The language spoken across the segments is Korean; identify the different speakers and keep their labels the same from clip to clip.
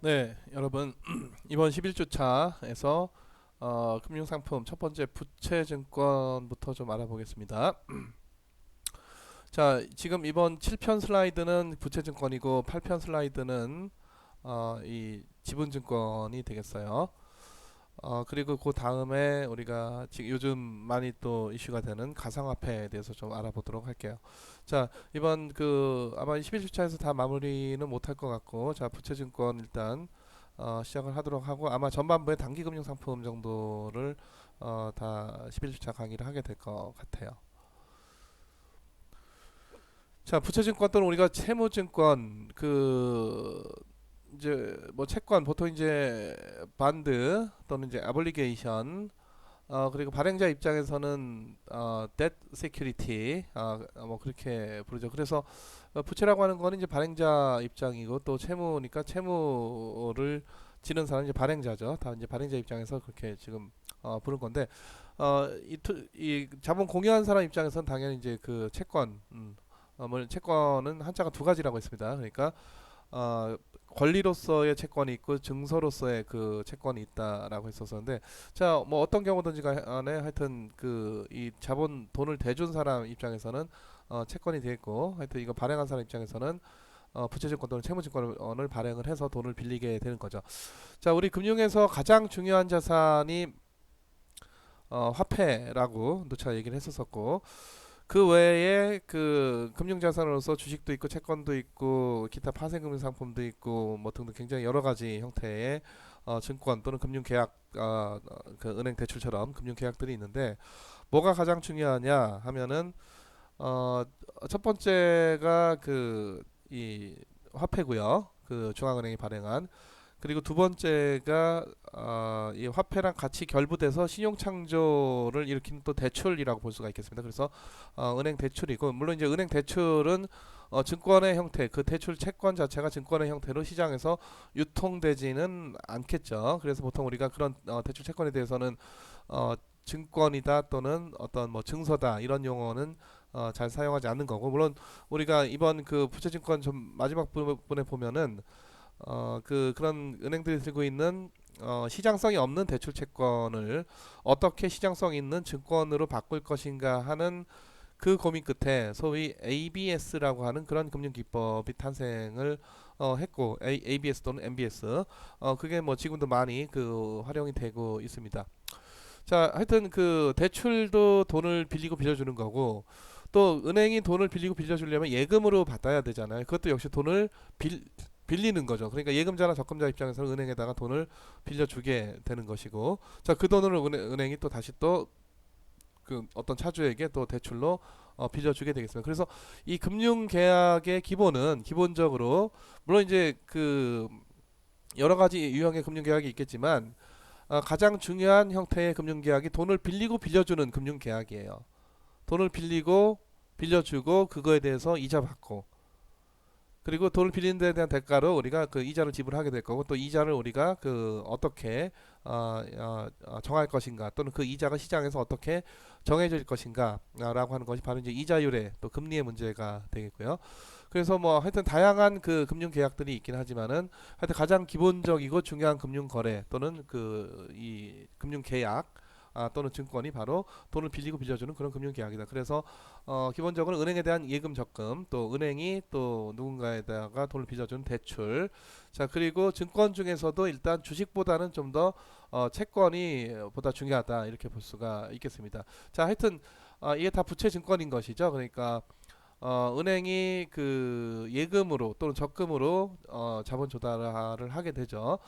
Speaker 1: 네, 여러분 이번 11주차에서 금융상품 첫 번째 부채증권부터 좀 알아보겠습니다. 자, 지금 이번 7편 슬라이드는 부채증권이고 8편 슬라이드는 이 지분증권이 되겠어요. 그리고 그 다음에 우리가 지금 요즘 많이 또 이슈가 되는 가상화폐에 대해서 좀 알아보도록 할게요. 자, 이번 아마 11주차에서 다 마무리는 못할 것 같고, 자, 부채증권 일단 시작을 하도록 하고, 아마 전반부에 단기금융상품 정도를 다 11주차 강의를 하게 될 것 같아요. 자, 부채증권 또는 우리가 채무증권 이제 뭐 채권 보통 이제 반드 또는 이제 아블리게이션 그리고 발행자 입장에서는 debt security 뭐 그렇게 부르죠. 그래서 부채라고 하는 거는 이제 발행자 입장이고 또 채무니까 채무를 지는 사람이 이제 발행자죠. 다 이제 발행자 입장에서 그렇게 지금 부른 건데 이 자본 공유한 사람 입장에서는 당연히 이제 그 채권 뭐 채권은 한자가 두 가지라고 했습니다. 그러니까 어, 권리로서의 채권이 있고 증서로서의 그 채권이 있다라고 했었는데 자 뭐 어떤 경우든지 간에 하여튼 그 이 자본 돈을 대준 사람 입장에서는 채권이 되겠고 하여튼 이거 발행한 사람 입장에서는 부채증권 또는 채무증권을 발행을 해서 돈을 빌리게 되는 거죠. 자 우리 금융에서 가장 중요한 자산이 화폐라고 누차 얘기를 했었었고 그 외에 그 금융자산으로서 주식도 있고 채권도 있고 기타 파생금융 상품도 있고 뭐 등등 굉장히 여러 가지 형태의 증권 또는 금융계약 그 은행 대출처럼 금융계약들이 있는데 뭐가 가장 중요하냐 하면은 어, 첫 번째가 그 이 화폐고요. 그 중앙은행이 발행한 그리고 두 번째가 이 화폐랑 같이 결부돼서 신용 창조를 일으키는 또 대출이라고 볼 수가 있겠습니다. 그래서 은행 대출이고 물론 이제 은행 대출은 증권의 형태, 그 대출 채권 자체가 증권의 형태로 시장에서 유통되지는 않겠죠. 그래서 보통 우리가 그런 대출 채권에 대해서는 어, 증권이다 또는 어떤 뭐 증서다 이런 용어는 잘 사용하지 않는 거고 물론 우리가 이번 그 부채증권 좀 마지막 부분에 보면은 그런 은행들이 들고 있는 시장성이 없는 대출 채권을 어떻게 시장성 있는 증권으로 바꿀 것인가 하는 그 고민 끝에 소위 ABS라고 하는 그런 금융 기법이 탄생을 했고 ABS 또는 MBS 그게 뭐 지금도 많이 그 활용이 되고 있습니다. 자, 하여튼 그 대출도 돈을 빌리고 빌려주는 거고 또 은행이 돈을 빌리고 빌려주려면 예금으로 받아야 되잖아요. 그것도 역시 돈을 빌리는 거죠. 그러니까 예금자나 적금자 입장에서는 은행에다가 돈을 빌려주게 되는 것이고, 자, 그 돈을 은행이 또 다시 또 그 어떤 차주에게 또 대출로 빌려주게 되겠습니다. 그래서 이 금융 계약의 기본은 기본적으로 물론 이제 그 여러 가지 유형의 금융 계약이 있겠지만 가장 중요한 형태의 금융 계약이 돈을 빌리고 빌려주는 금융 계약이에요. 돈을 빌리고 빌려주고 그거에 대해서 이자 받고 그리고 돈을 빌리는 데 대한 대가로 우리가 그 이자를 지불하게 될 거고 또 이자를 우리가 그 어떻게 정할 것인가 또는 그 이자가 시장에서 어떻게 정해질 것인가 라고 하는 것이 바로 이제 이자율의 또 금리의 문제가 되겠고요. 그래서 뭐 하여튼 다양한 그 금융 계약들이 있긴 하지만은 하여튼 가장 기본적이고 중요한 금융 거래 또는 그 이 금융 계약 또는 증권이 바로 돈을 빌리고 빌려주는 그런 금융 계약이다. 그래서 기본적으로 은행에 대한 예금 적금 또 은행이 또 누군가에다가 돈을 빌려주는 대출 자 그리고 증권 중에서도 일단 주식보다는 좀 더 채권이 보다 중요하다 이렇게 볼 수가 있겠습니다. 자 하여튼 이게 다 부채 증권인 것이죠. 그러니까 은행이 그 예금으로 또는 적금으로 자본 조달을 하게 되죠.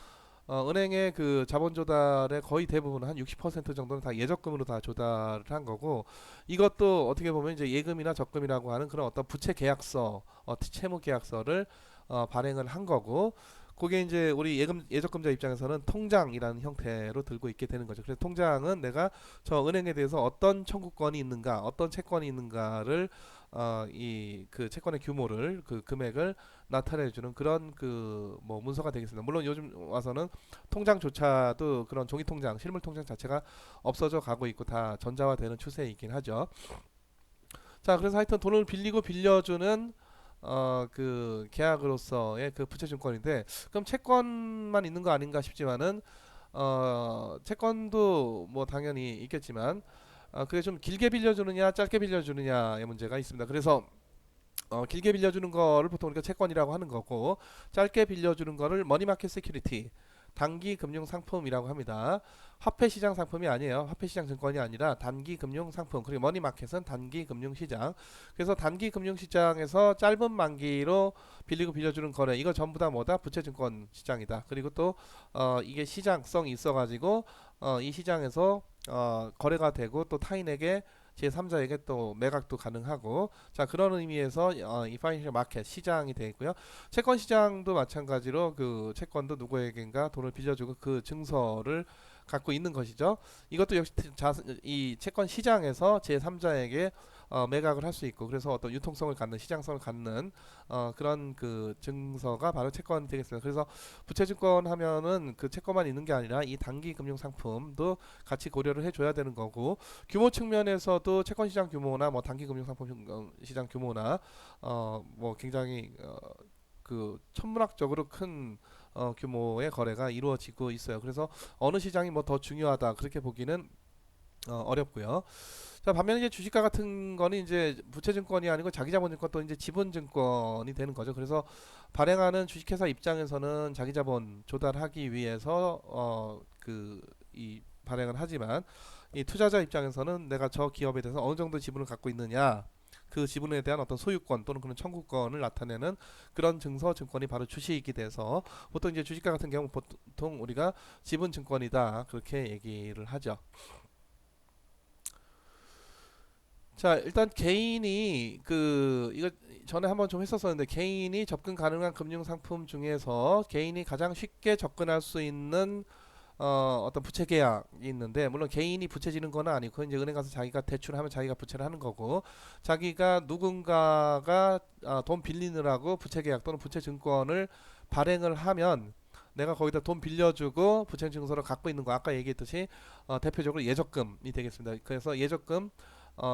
Speaker 1: 은행의 그 자본 조달의 거의 대부분 한 60% 정도는 다 예적금으로 다 조달을 한 거고 이것도 어떻게 보면 이제 예금이나 적금이라고 하는 그런 어떤 부채 계약서, 채무 계약서를 발행을 한 거고 그게 이제 우리 예적금자 입장에서는 통장이라는 형태로 들고 있게 되는 거죠. 그래서 통장은 내가 저 은행에 대해서 어떤 청구권이 있는가, 어떤 채권이 있는가를 이 그 채권의 규모를 그 금액을 나타내주는 그런 그 뭐 문서가 되겠습니다. 물론 요즘 와서는 통장조차도 그런 종이 통장, 실물 통장 자체가 없어져 가고 있고 다 전자화되는 추세이긴 하죠. 자, 그래서 하여튼 돈을 빌리고 빌려주는 그 계약으로서의 그 부채증권인데 그럼 채권만 있는 거 아닌가 싶지만은 채권도 뭐 당연히 있겠지만 그게 좀 길게 빌려주느냐 짧게 빌려주느냐의 문제가 있습니다. 그래서 길게 빌려주는 거를 보통 우리가 채권이라고 하는 거고 짧게 빌려주는 거를 머니마켓 세큐리티 단기 금융 상품이라고 합니다. 화폐 시장 상품이 아니에요. 화폐 시장 증권이 아니라 단기 금융 상품. 그리고 머니마켓은 단기 금융 시장. 그래서 단기 금융 시장에서 짧은 만기로 빌리고 빌려주는 거래. 이거 전부 다 뭐다? 부채 증권 시장이다. 그리고 또 이게 시장성이 있어 가지고 이 시장에서 거래가 되고 또 타인에게 제3자에게 또 매각도 가능하고 자 그런 의미에서 이 파이낸셜 마켓 시장이 되어 있고요. 채권 시장도 마찬가지로 그 채권도 누구에겐가 돈을 빌려주고 그 증서를 갖고 있는 것이죠. 이것도 역시 이 채권 시장에서 제3자에게 매각을 할 수 있고 그래서 어떤 유통성을 갖는 시장성을 갖는 그런 그 증서가 바로 채권이 되겠습니다. 그래서 부채증권 하면은 그 채권만 있는 게 아니라 이 단기 금융 상품도 같이 고려를 해줘야 되는 거고 규모 측면에서도 채권 시장 규모나 뭐 단기 금융 상품 시장 규모나 뭐 굉장히 그 천문학적으로 큰 규모의 거래가 이루어지고 있어요. 그래서 어느 시장이 뭐 더 중요하다 그렇게 보기는 어렵고요. 자 반면에 이제 주식과 같은 거는 이제 부채증권이 아니고 자기자본증권 또 이제 지분증권이 되는 거죠. 그래서 발행하는 주식회사 입장에서는 자기자본 조달하기 위해서 그 이 발행을 하지만 이 투자자 입장에서는 내가 저 기업에 대해서 어느 정도 지분을 갖고 있느냐 그 지분에 대한 어떤 소유권 또는 그런 청구권을 나타내는 그런 증서 증권이 바로 주식이 돼서 보통 이제 주식과 같은 경우 보통 우리가 지분 증권이다 그렇게 얘기를 하죠. 자 일단 개인이 그 이거 전에 한번 좀 했었었는데 개인이 접근 가능한 금융 상품 중에서 개인이 가장 쉽게 접근할 수 있는 어떤 부채 계약이 있는데 물론 개인이 부채 지는 건 아니고 이제 은행 가서 자기가 대출하면 자기가 부채를 하는 거고 자기가 누군가가 돈 빌리느라고 부채 계약 또는 부채 증권을 발행을 하면 내가 거기다 돈 빌려주고 부채 증서를 갖고 있는 거 아까 얘기했듯이 대표적으로 예적금이 되겠습니다. 그래서 예적금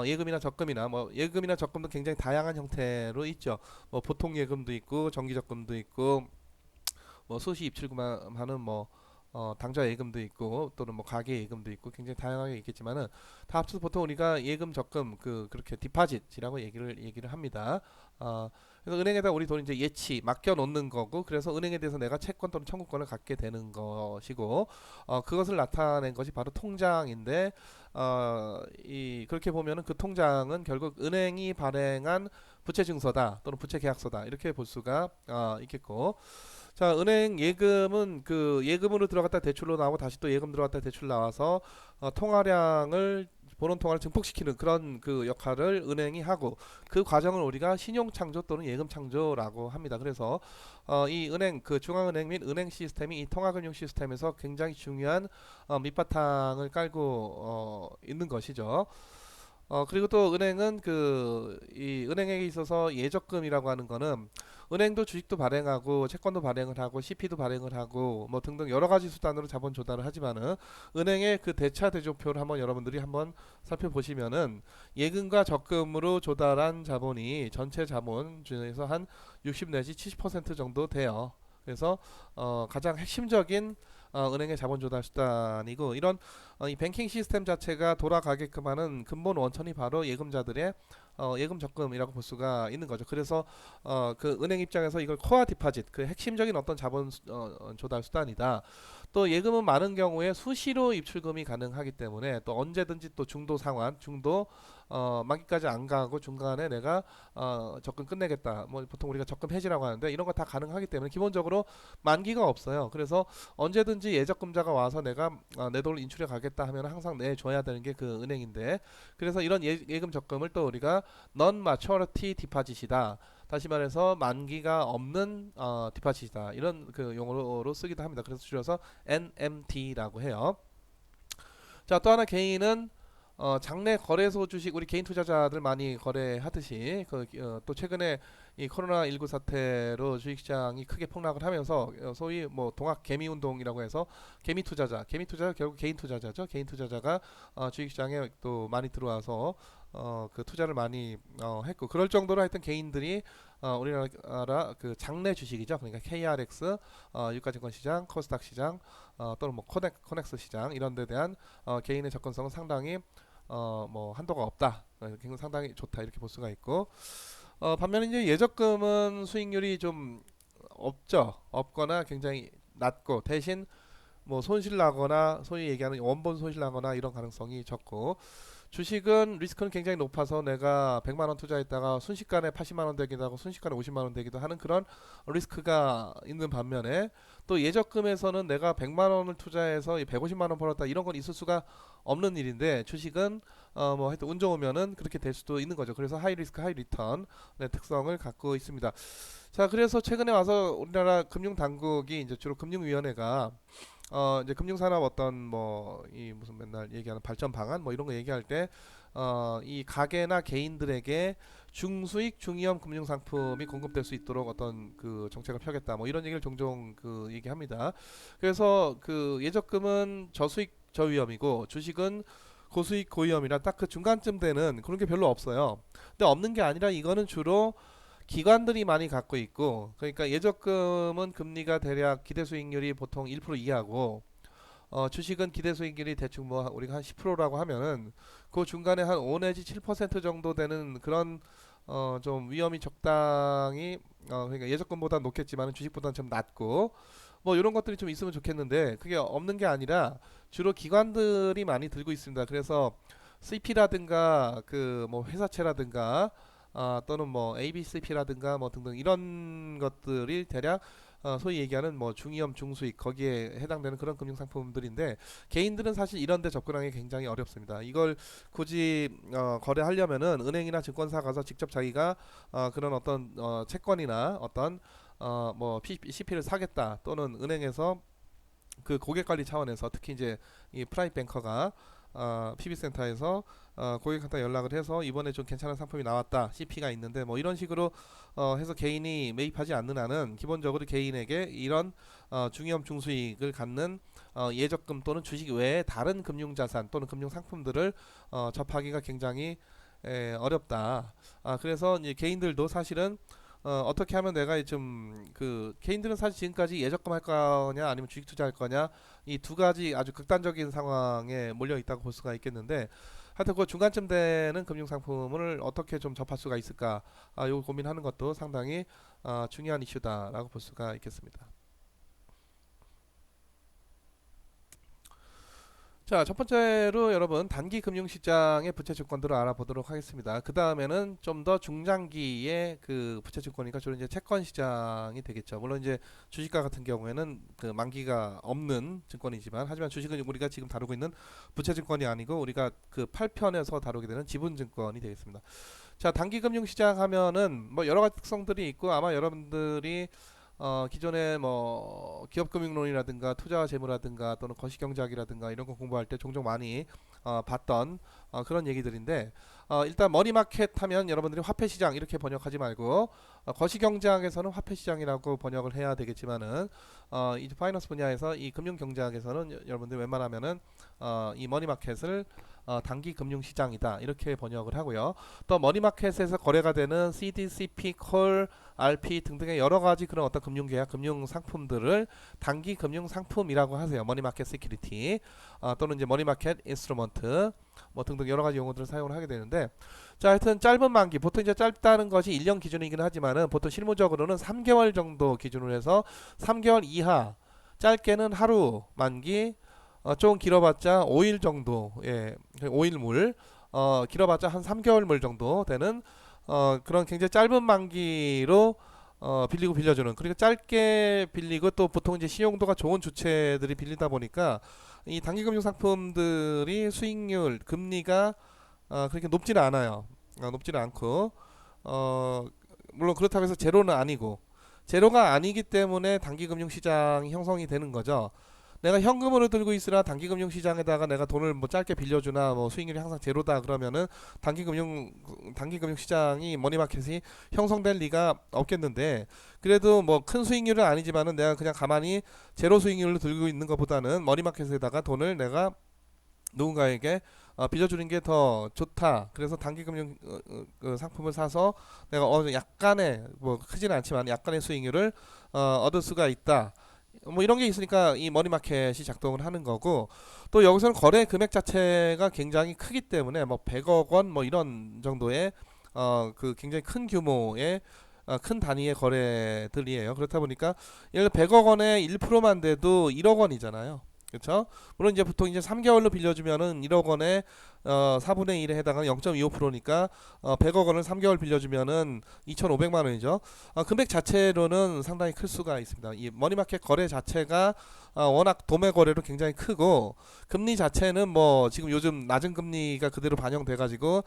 Speaker 1: 예금이나 적금이나 뭐 예금이나 적금도 굉장히 다양한 형태로 있죠. 뭐 보통 예금도 있고 정기 적금도 있고 뭐 수시 입출금하는 뭐 당좌 예금도 있고 또는 뭐 가계 예금도 있고 굉장히 다양하게 있겠지만은 다 합쳐서 보통 우리가 예금 적금 그렇게 디파짓이라고 얘기를 합니다. 그래서 은행에다 우리 돈 이제 예치 맡겨 놓는 거고 그래서 은행에 대해서 내가 채권 또는 청구권을 갖게 되는 것이고 그것을 나타낸 것이 바로 통장인데 이 그렇게 보면은 그 통장은 결국 은행이 발행한 부채 증서다 또는 부채 계약서다 이렇게 볼 수가 있겠고 자, 은행 예금은 그 예금으로 들어갔다 대출로 나오고 다시 또 예금 들어갔다 대출 나와서 통화량을 본원 통화를 증폭시키는 그런 그 역할을 은행이 하고 그 과정을 우리가 신용 창조 또는 예금 창조라고 합니다. 그래서 이 은행 그 중앙은행 및 은행 시스템이 이 통화금융 시스템에서 굉장히 중요한 밑바탕을 깔고 있는 것이죠. 그리고 또 은행은 그 이 은행에 있어서 예적금이라고 하는 거는 은행도 주식도 발행하고 채권도 발행을 하고 CP도 발행을 하고 뭐 등등 여러 가지 수단으로 자본 조달을 하지만은 은행의 그 대차 대조표를 한번 여러분들이 한번 살펴보시면은 예금과 적금으로 조달한 자본이 전체 자본 중에서 한 60 내지 70% 정도 돼요. 그래서 가장 핵심적인 은행의 자본 조달 수단이고 이런 이 뱅킹 시스템 자체가 돌아가게끔 하는 근본 원천이 바로 예금자들의 예금 적금이라고 볼 수가 있는 거죠. 그래서 그 은행 입장에서 이걸 코어 디파짓 그 핵심적인 어떤 자본 조달 수단이다. 또 예금은 많은 경우에 수시로 입출금이 가능하기 때문에 또 언제든지 또 중도 상환 중도 만기까지 안 가고 중간에 내가 적금 끝내겠다. 뭐 보통 우리가 적금 해지라고 하는데 이런 거 다 가능하기 때문에 기본적으로 만기가 없어요. 그래서 언제든지 예적금자가 와서 내가 내 돈을 인출해 가겠다 하면 항상 내줘야 되는 게 그 은행인데 그래서 이런 예금 적금을 또 우리가 non maturity deposit이다. 다시 말해서 만기가 없는 디파짓이다. 이런 그 용어로 쓰기도 합니다. 그래서 줄여서 NMD라고 해요. 자, 또 하나 개인은 장내 거래소 주식 우리 개인 투자자들 많이 거래하듯이 또 최근에 이 코로나19 사태로 주식시장이 크게 폭락을 하면서 소위 뭐 동학 개미 운동이라고 해서 개미 투자자 결국 개인 투자자죠. 개인 투자자가 주식시장에 또 많이 들어와서 그 투자를 많이 했고 그럴 정도로 하여튼 개인들이 우리나라 그 장내 주식이죠. 그러니까 KRX, 유가증권 시장, 코스닥 시장, 또는 뭐 코넥스 시장 이런 데 대한 개인의 접근성은 상당히 뭐 한도가 없다. 굉장히 상당히 좋다 이렇게 볼 수가 있고 반면에 이제 예적금은 수익률이 좀 없거나 굉장히 낮고 대신 뭐 손실 나거나 소위 얘기하는 원본 손실 나거나 이런 가능성이 적고 주식은 리스크는 굉장히 높아서 내가 100만 원 투자했다가 순식간에 80만 원 되기도 하고 순식간에 50만 원 되기도 하는 그런 리스크가 있는 반면에 또 예적금에서는 내가 100만 원을 투자해서 150만 원 벌었다 이런 건 있을 수가 없는 일인데 주식은 뭐 하여튼 운 좋으면은 그렇게 될 수도 있는 거죠. 그래서 하이 리스크 하이 리턴의 특성을 갖고 있습니다. 자, 그래서 최근에 와서 우리나라 금융 당국이 이제 주로 금융위원회가 이제 금융산업 어떤 뭐 이 무슨 맨날 얘기하는 발전 방안 뭐 이런 거 얘기할 때 이 가게나 개인들에게 중수익 중위험 금융 상품이 공급될 수 있도록 어떤 그 정책을 펴겠다 뭐 이런 얘기를 종종 그 얘기합니다. 그래서 그 예적금은 저수익 저위험이고 주식은 고수익 고위험이라 딱 그 중간쯤 되는 그런 게 별로 없어요. 근데 없는 게 아니라 이거는 주로 기관들이 많이 갖고 있고 그러니까 예적금은 금리가 대략 기대 수익률이 보통 1% 이하고 주식은 기대 수익률이 대충 뭐 우리가 한 10%라고 하면은 그 중간에 한 5 내지 7% 정도 되는 그런 좀 위험이 적당히 그러니까 예적금보다 높겠지만 주식보다는 좀 낮고 뭐 이런 것들이 좀 있으면 좋겠는데 그게 없는 게 아니라 주로 기관들이 많이 들고 있습니다. 그래서 CP라든가 그 뭐 회사채라든가 또는 뭐 ABCP라든가 뭐 등등 이런 것들이 대략 소위 얘기하는 뭐 중위험 중수익 거기에 해당되는 그런 금융 상품들인데 개인들은 사실 이런 데 접근하기 굉장히 어렵습니다. 이걸 굳이 거래하려면은 은행이나 증권사 가서 직접 자기가 그런 어떤 채권이나 어떤 뭐 CP를 사겠다 또는 은행에서 그 고객 관리 차원에서 특히 이제 이 프라이빗 뱅커가 PB센터에서 고객한테 연락을 해서 이번에 좀 괜찮은 상품이 나왔다 CP가 있는데 뭐 이런 식으로 해서 개인이 매입하지 않는 한은 기본적으로 개인에게 이런 중위험 중수익을 갖는 예적금 또는 주식 외에 다른 금융자산 또는 금융상품들을 접하기가 굉장히 어렵다. 그래서 이제 개인들도 사실은 어떻게 하면 내가 좀 그 개인들은 사실 지금까지 예적금 할 거냐 아니면 주식 투자할 거냐 이 두 가지 아주 극단적인 상황에 몰려 있다고 볼 수가 있겠는데 하여튼 그 중간쯤 되는 금융 상품을 어떻게 좀 접할 수가 있을까 요걸 고민하는 것도 상당히 중요한 이슈다라고 볼 수가 있겠습니다. 자, 첫 번째로 여러분 단기 금융시장의 부채 증권들을 알아보도록 하겠습니다. 그 다음에는 좀 더 중장기의 그 부채 증권이니까 주로 이제 채권 시장이 되겠죠. 물론 이제 주식과 같은 경우에는 그 만기가 없는 증권이지만 하지만 주식은 우리가 지금 다루고 있는 부채 증권이 아니고 우리가 그 8편에서 다루게 되는 지분 증권이 되겠습니다. 자, 단기 금융시장 하면은 뭐 여러 가지 특성들이 있고 아마 여러분들이 기존에 뭐 기업금융론이라든가 투자와 재무라든가 또는 거시경제학이라든가 이런 거 공부할 때 종종 많이 봤던 그런 얘기들인데 일단 머니마켓 하면 여러분들이 화폐시장 이렇게 번역하지 말고 거시경제학에서는 화폐시장이라고 번역을 해야 되겠지만은 이 파이낸스 분야에서 이 금융경제학에서는 여러분들 웬만하면은 이 머니마켓을 단기 금융시장이다 이렇게 번역을 하고요. 또 머니마켓에서 거래가 되는 CD, CP, 콜, RP 등등의 여러 가지 그런 어떤 금융계약, 금융상품들을 단기 금융상품이라고 하세요. 머니마켓 시큐리티 또는 이제 머니마켓 인스트루먼트 뭐 등등 여러 가지 용어들을 사용을 하게 되는데 자 하여튼 짧은 만기 보통 이제 짧다는 것이 1년 기준이긴 하지만은 보통 실무적으로는 3개월 정도 기준으로 해서 3개월 이하 짧게는 하루 만기 좀 길어봤자 5일 정도, 예, 5일물, 길어봤자 한 3개월물 정도 되는 그런 굉장히 짧은 만기로 빌리고 빌려주는. 그러니까 짧게 빌리고 또 보통 이제信用도가 좋은 주체들이 빌리다 보니까 이 단기금융 상품들이 수익률, 금리가 그렇게 높지는 않아요. 높지는 않고, 물론 그렇다고 해서 제로는 아니고, 제로가 아니기 때문에 단기금융 시장이 형성이 되는 거죠. 내가 현금으로 들고 있으나 단기금융시장에다가 내가 돈을 뭐 짧게 빌려주나 뭐 수익률이 항상 제로다 그러면은 단기금융 시장이 머니마켓이 형성될 리가 없겠는데 그래도 뭐 큰 수익률은 아니지만은 내가 그냥 가만히 제로 수익률로 들고 있는 것보다는 머니마켓에다가 돈을 내가 누군가에게 빌려주는 게 더 좋다. 그래서 단기금융 그 상품을 사서 내가 약간의 뭐 크지는 않지만 약간의 수익률을 얻을 수가 있다. 뭐 이런 게 있으니까 이 머니마켓이 작동을 하는 거고, 또 여기서는 거래 금액 자체가 굉장히 크기 때문에 뭐 100억 원 뭐 이런 정도의 그 굉장히 큰 규모의 큰 단위의 거래들이에요. 그렇다 보니까 예를 들어 100억 원에 1%만 돼도 1억 원이잖아요. 그렇죠? 물론 이제 보통 이제 3개월로 빌려주면은 1억 원에 4분의 1에 해당하는 0.25%니까 100억 원을 3개월 빌려주면은 2,500만 원이죠. 금액 자체로는 상당히 클 수가 있습니다. 이 머니마켓 거래 자체가 워낙 도매 거래로 굉장히 크고, 금리 자체는 뭐 지금 요즘 낮은 금리가 그대로 반영돼 가지고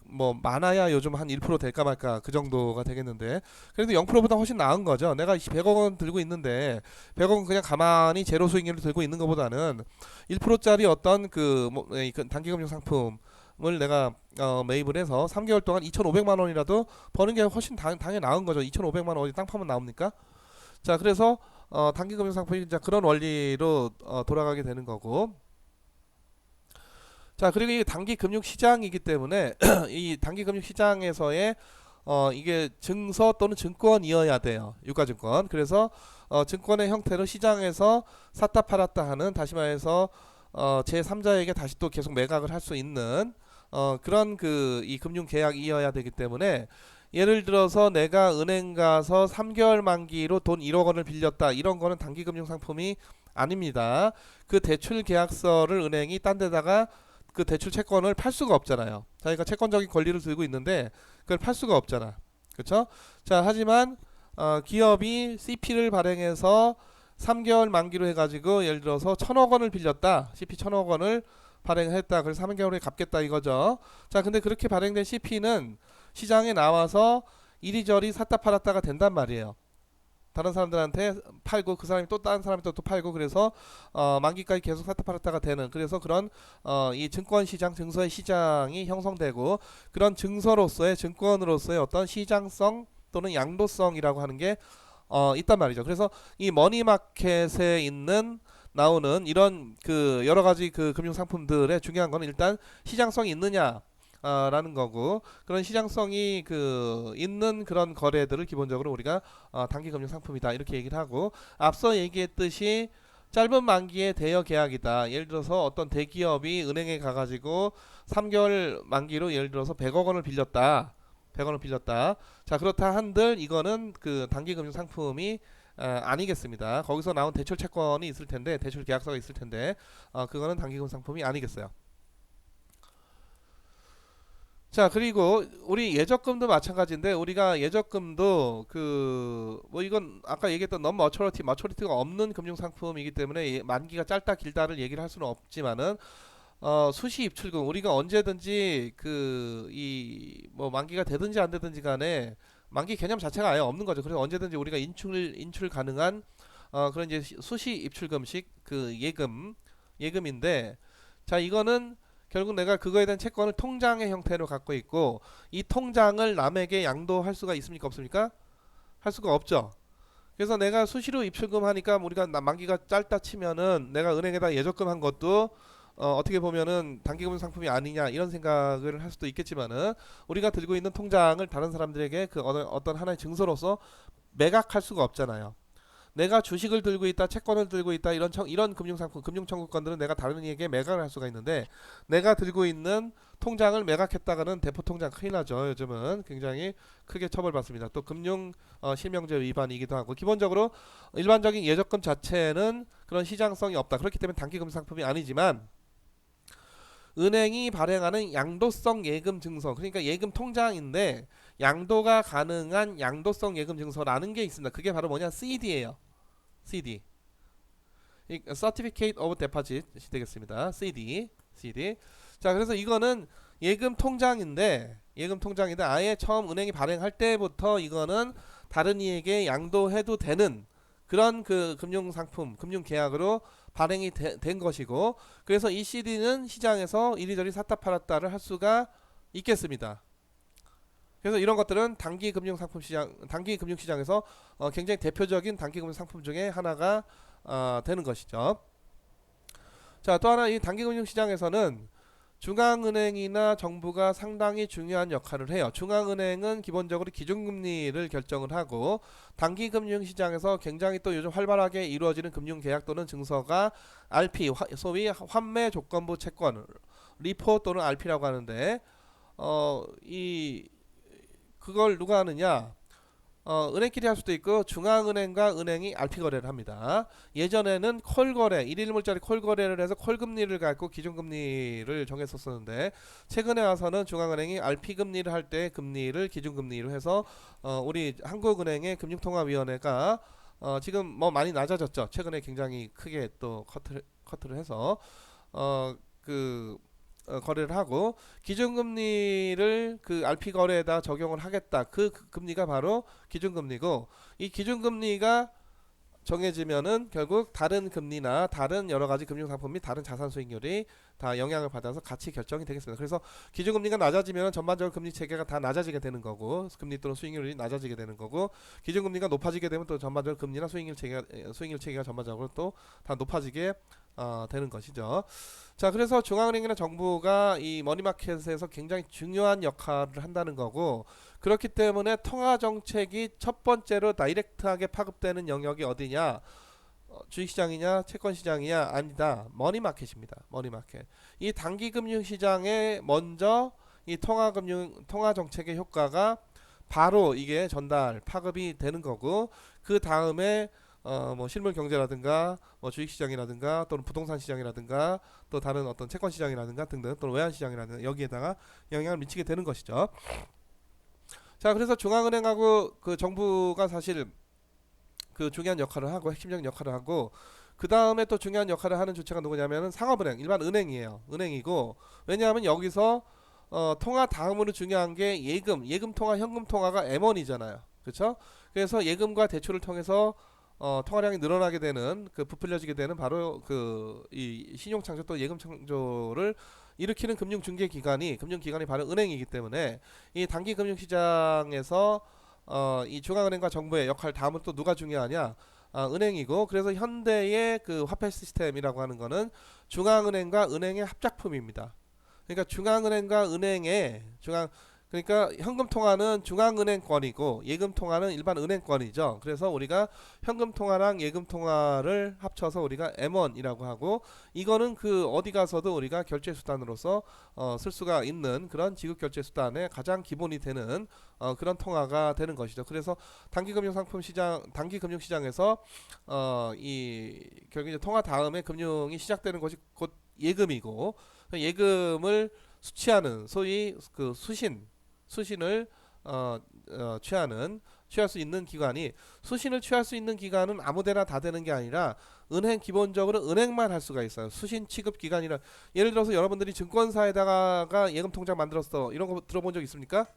Speaker 1: 뭐 많아야 요즘 한 1% 될까 말까 그 정도가 되겠는데, 그래도 0%보다 훨씬 나은 거죠. 내가 100억 원 들고 있는데 100억 원 그냥 가만히 제로 수익률을 들고 있는 것보다는 1%짜리 어떤 뭐, 그 단기금융 상품을 내가 매입을 해서 3개월 동안 2,500만 원이라도 버는 게 훨씬 당연히 나은 거죠. 2,500만 원이 땅 파면 나옵니까? 자, 그래서 단기금융 상품이 이제 그런 원리로 돌아가게 되는 거고. 자, 그리고 이 단기금융 시장이기 때문에 이 단기금융 시장에서의 이게 증서 또는 증권이어야 돼요. 유가증권. 그래서 증권의 형태로 시장에서 샀다 팔았다 하는, 다시 말해서 제3자에게 다시 또 계속 매각을 할 수 있는 그런 이 금융 계약이어야 되기 때문에, 예를 들어서 내가 은행 가서 3개월 만기로 돈 1억 원을 빌렸다, 이런 거는 단기금융 상품이 아닙니다. 그 대출 계약서를 은행이 딴 데다가 그 대출 채권을 팔 수가 없잖아요. 자기가 채권적인 권리를 들고 있는데 그걸 팔 수가 없잖아. 그렇죠? 자, 하지만 기업이 CP를 발행해서 3개월 만기로 해가지고 예를 들어서 1,000억 원을 빌렸다. CP 1,000억 원을 발행했다. 그래서 3개월에 갚겠다 이거죠. 자, 근데 그렇게 발행된 CP는 시장에 나와서 이리저리 샀다 팔았다가 된단 말이에요. 다른 사람들한테 팔고 그 사람이 또 다른 사람한테 또 팔고, 그래서 만기까지 계속 샀다 팔았다가 되는, 그래서 그런 이 증권 시장, 증서의 시장이 형성되고, 그런 증서로서의, 증권으로서의 어떤 시장성 또는 양도성이라고 하는 게 있단 말이죠. 그래서 이 머니마켓에 나오는 이런 그 여러 가지 그 금융 상품들의 중요한 거는 일단 시장성이 있느냐 라는 거고, 그런 시장성이 있는 그런 거래들을 기본적으로 우리가 단기금융 상품이다 이렇게 얘기를 하고, 앞서 얘기했듯이 짧은 만기의 대여 계약이다. 예를 들어서 어떤 대기업이 은행에 가가지고 3개월 만기로 예를 들어서 100억 원을 빌렸다. 100억 원을 빌렸다. 자, 그렇다 한들 이거는 그 단기금융 상품이 아니겠습니다. 거기서 나온 대출 채권이 있을 텐데, 대출 계약서가 있을 텐데 그거는 단기금융 상품이 아니겠어요. 자, 그리고 우리 예적금도 마찬가지인데, 우리가 예적금도 뭐 이건 아까 얘기했던 non 마초리티가 없는 금융 상품이기 때문에 만기가 짧다 길다를 얘기를 할 수는 없지만은 수시 입출금, 우리가 언제든지 이 뭐 만기가 되든지 안 되든지 간에 만기 개념 자체가 아예 없는 거죠. 그래서 언제든지 우리가 인출 가능한 그런 이제 수시 입출금식 예금인데, 자, 이거는 결국 내가 그거에 대한 채권을 통장의 형태로 갖고 있고, 이 통장을 남에게 양도할 수가 있습니까 없습니까? 할 수가 없죠. 그래서 내가 수시로 입출금 하니까 우리가 만기가 짧다 치면은 내가 은행에다 예적금 한 것도 어떻게 보면은 단기금융 상품이 아니냐 이런 생각을 할 수도 있겠지만은, 우리가 들고 있는 통장을 다른 사람들에게 그 어떤 하나의 증서로서 매각할 수가 없잖아요. 내가 주식을 들고 있다, 채권을 들고 있다, 이런 금융상품, 금융청구권들은 내가 다른 이에게 매각을 할 수가 있는데, 내가 들고 있는 통장을 매각했다가는 대포통장 큰일 나죠. 요즘은 굉장히 크게 처벌받습니다. 또 금융 실명제 위반이기도 하고, 기본적으로 일반적인 예적금 자체는 그런 시장성이 없다. 그렇기 때문에 단기금융 상품이 아니지만, 은행이 발행하는 양도성 예금 증서, 그러니까 예금 통장인데 양도가 가능한 양도성 예금 증서라는 게 있습니다. 그게 바로 뭐냐? CD예요. CD. Certificate of Deposit이 되겠습니다. CD. 자, 그래서 이거는 예금 통장인데 아예 처음 은행이 발행할 때부터 이거는 다른 이에게 양도해도 되는 그런 금융 상품, 금융 계약으로 발행이 된 것이고, 그래서 이 CD는 시장에서 이리저리 샀다 팔았다를 할 수가 있겠습니다. 그래서 이런 것들은 단기 금융 시장에서 굉장히 대표적인 단기 금융 상품 중에 하나가 되는 것이죠. 자, 또 하나 이 단기 금융 시장에서는 중앙은행이나 정부가 상당히 중요한 역할을 해요. 중앙은행은 기본적으로 기준금리를 결정을 하고 단기금융시장에서 굉장히 또 요즘 활발하게 이루어지는 금융계약 또는 증서가 RP, 소위 환매조건부 채권, 리포 또는 RP라고 하는데 이 그걸 누가 하느냐? 은행끼리 할 수도 있고 중앙은행과 은행이 RP 거래를 합니다. 예전에는 콜 거래, 일일물짜리 콜 거래를 해서 콜 금리를 갖고 기준 금리를 정했었었는데 최근에 와서는 중앙은행이 RP 금리를 할 때 금리를 기준 금리로 해서 우리 한국은행의 금융통화위원회가 지금 뭐 많이 낮아졌죠. 최근에 굉장히 크게 또 커트를 해서 그 거래를 하고 기준금리를 그 RP 거래에다 적용을 하겠다. 그 금리가 바로 기준금리고 이 기준금리가 정해지면은 결국 다른 금리나 다른 여러 가지 금융상품 및 다른 자산 수익률이 다 영향을 받아서 같이 결정이 되겠습니다. 그래서 기준금리가 낮아지면 전반적으로 금리 체계가 다 낮아지게 되는 거고 금리 또는 수익률이 낮아지게 되는 거고 기준금리가 높아지게 되면 또 전반적으로 금리나 수익률 체계가 전반적으로 또 다 높아지게 되는 것이죠. 자, 그래서 중앙은행이나 정부가 이 머니마켓에서 굉장히 중요한 역할을 한다는 거고 그렇기 때문에 통화 정책이 첫 번째로 다이렉트하게 파급되는 영역이 어디냐? 주식시장이냐 채권시장이냐 아니다. 머니마켓입니다. 머니마켓. 이 단기금융시장에 먼저 이 통화정책의 효과가 바로 이게 파급이 되는 거고 그 다음에 뭐 실물 경제라든가 뭐 주식 시장이라든가 또는 부동산 시장이라든가 또 다른 어떤 채권 시장이라든가 등등 또는 외환 시장이라든가 여기에다가 영향을 미치게 되는 것이죠. 자, 그래서 중앙은행하고 그 정부가 사실 그 중요한 역할을 하고 핵심적인 역할을 하고 그 다음에 또 중요한 역할을 하는 주체가 누구냐면은 상업은행, 일반 은행이에요. 은행이고 왜냐하면 여기서 통화 다음으로 중요한 게 예금 통화, 현금 통화가 M1이잖아요. 그렇죠? 그래서 예금과 대출을 통해서 통화량이 늘어나게 되는 부풀려지게 되는 바로 이 신용 창조 또 예금 창조를 일으키는 금융기관이 바로 은행이기 때문에 이 단기 금융시장에서 이 중앙은행과 정부의 역할 다음은 또 누가 중요하냐? 은행이고 그래서 현대의 그 화폐 시스템이라고 하는 거는 중앙은행과 은행의 합작품입니다. 그러니까 중앙은행과 은행의 그러니까 현금 통화는 중앙은행권이고 예금 통화는 일반 은행권이죠. 그래서 우리가 현금 통화랑 예금 통화를 합쳐서 우리가 M1이라고 하고 이거는 그 어디 가서도 우리가 결제 수단으로서 쓸 수가 있는 그런 지급 결제 수단의 가장 기본이 되는 그런 통화가 되는 것이죠. 그래서 단기 금융 시장에서 이 결국 이제 통화 다음에 금융이 시작되는 것이 곧 예금이고 예금을 수취하는 소위 그 수신을 취할 수 있는 기관이 수신을 취할 수 있는 기관은 아무데나 다 되는 게 아니라 기본적으로 은행만 할 수가 있어요. 수신 취급 기관이라 예를 들어서 여러분들이 증권사에다가 예금 통장 만들었어 이런 거 들어본 적 있습니까?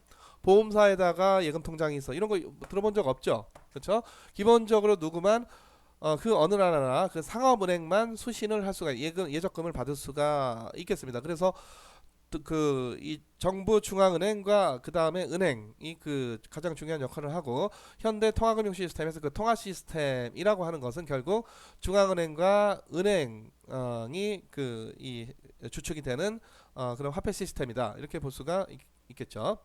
Speaker 1: 보험사에다가 예금 통장이 있어 이런 거 들어본 적 없죠. 그렇죠? 기본적으로 누구만 그 어느 나라나 그 상업은행만 수신을 할 수가 예적금을 받을 수가 있겠습니다. 그래서 이 정부 중앙은행과 그 다음에 은행이 그 가장 중요한 역할을 하고 현대 통화금융 시스템에서 그 통화 시스템이라고 하는 것은 결국 중앙은행과 은행이 이 주축이 되는 그런 화폐 시스템이다 이렇게 볼 수가 있겠죠.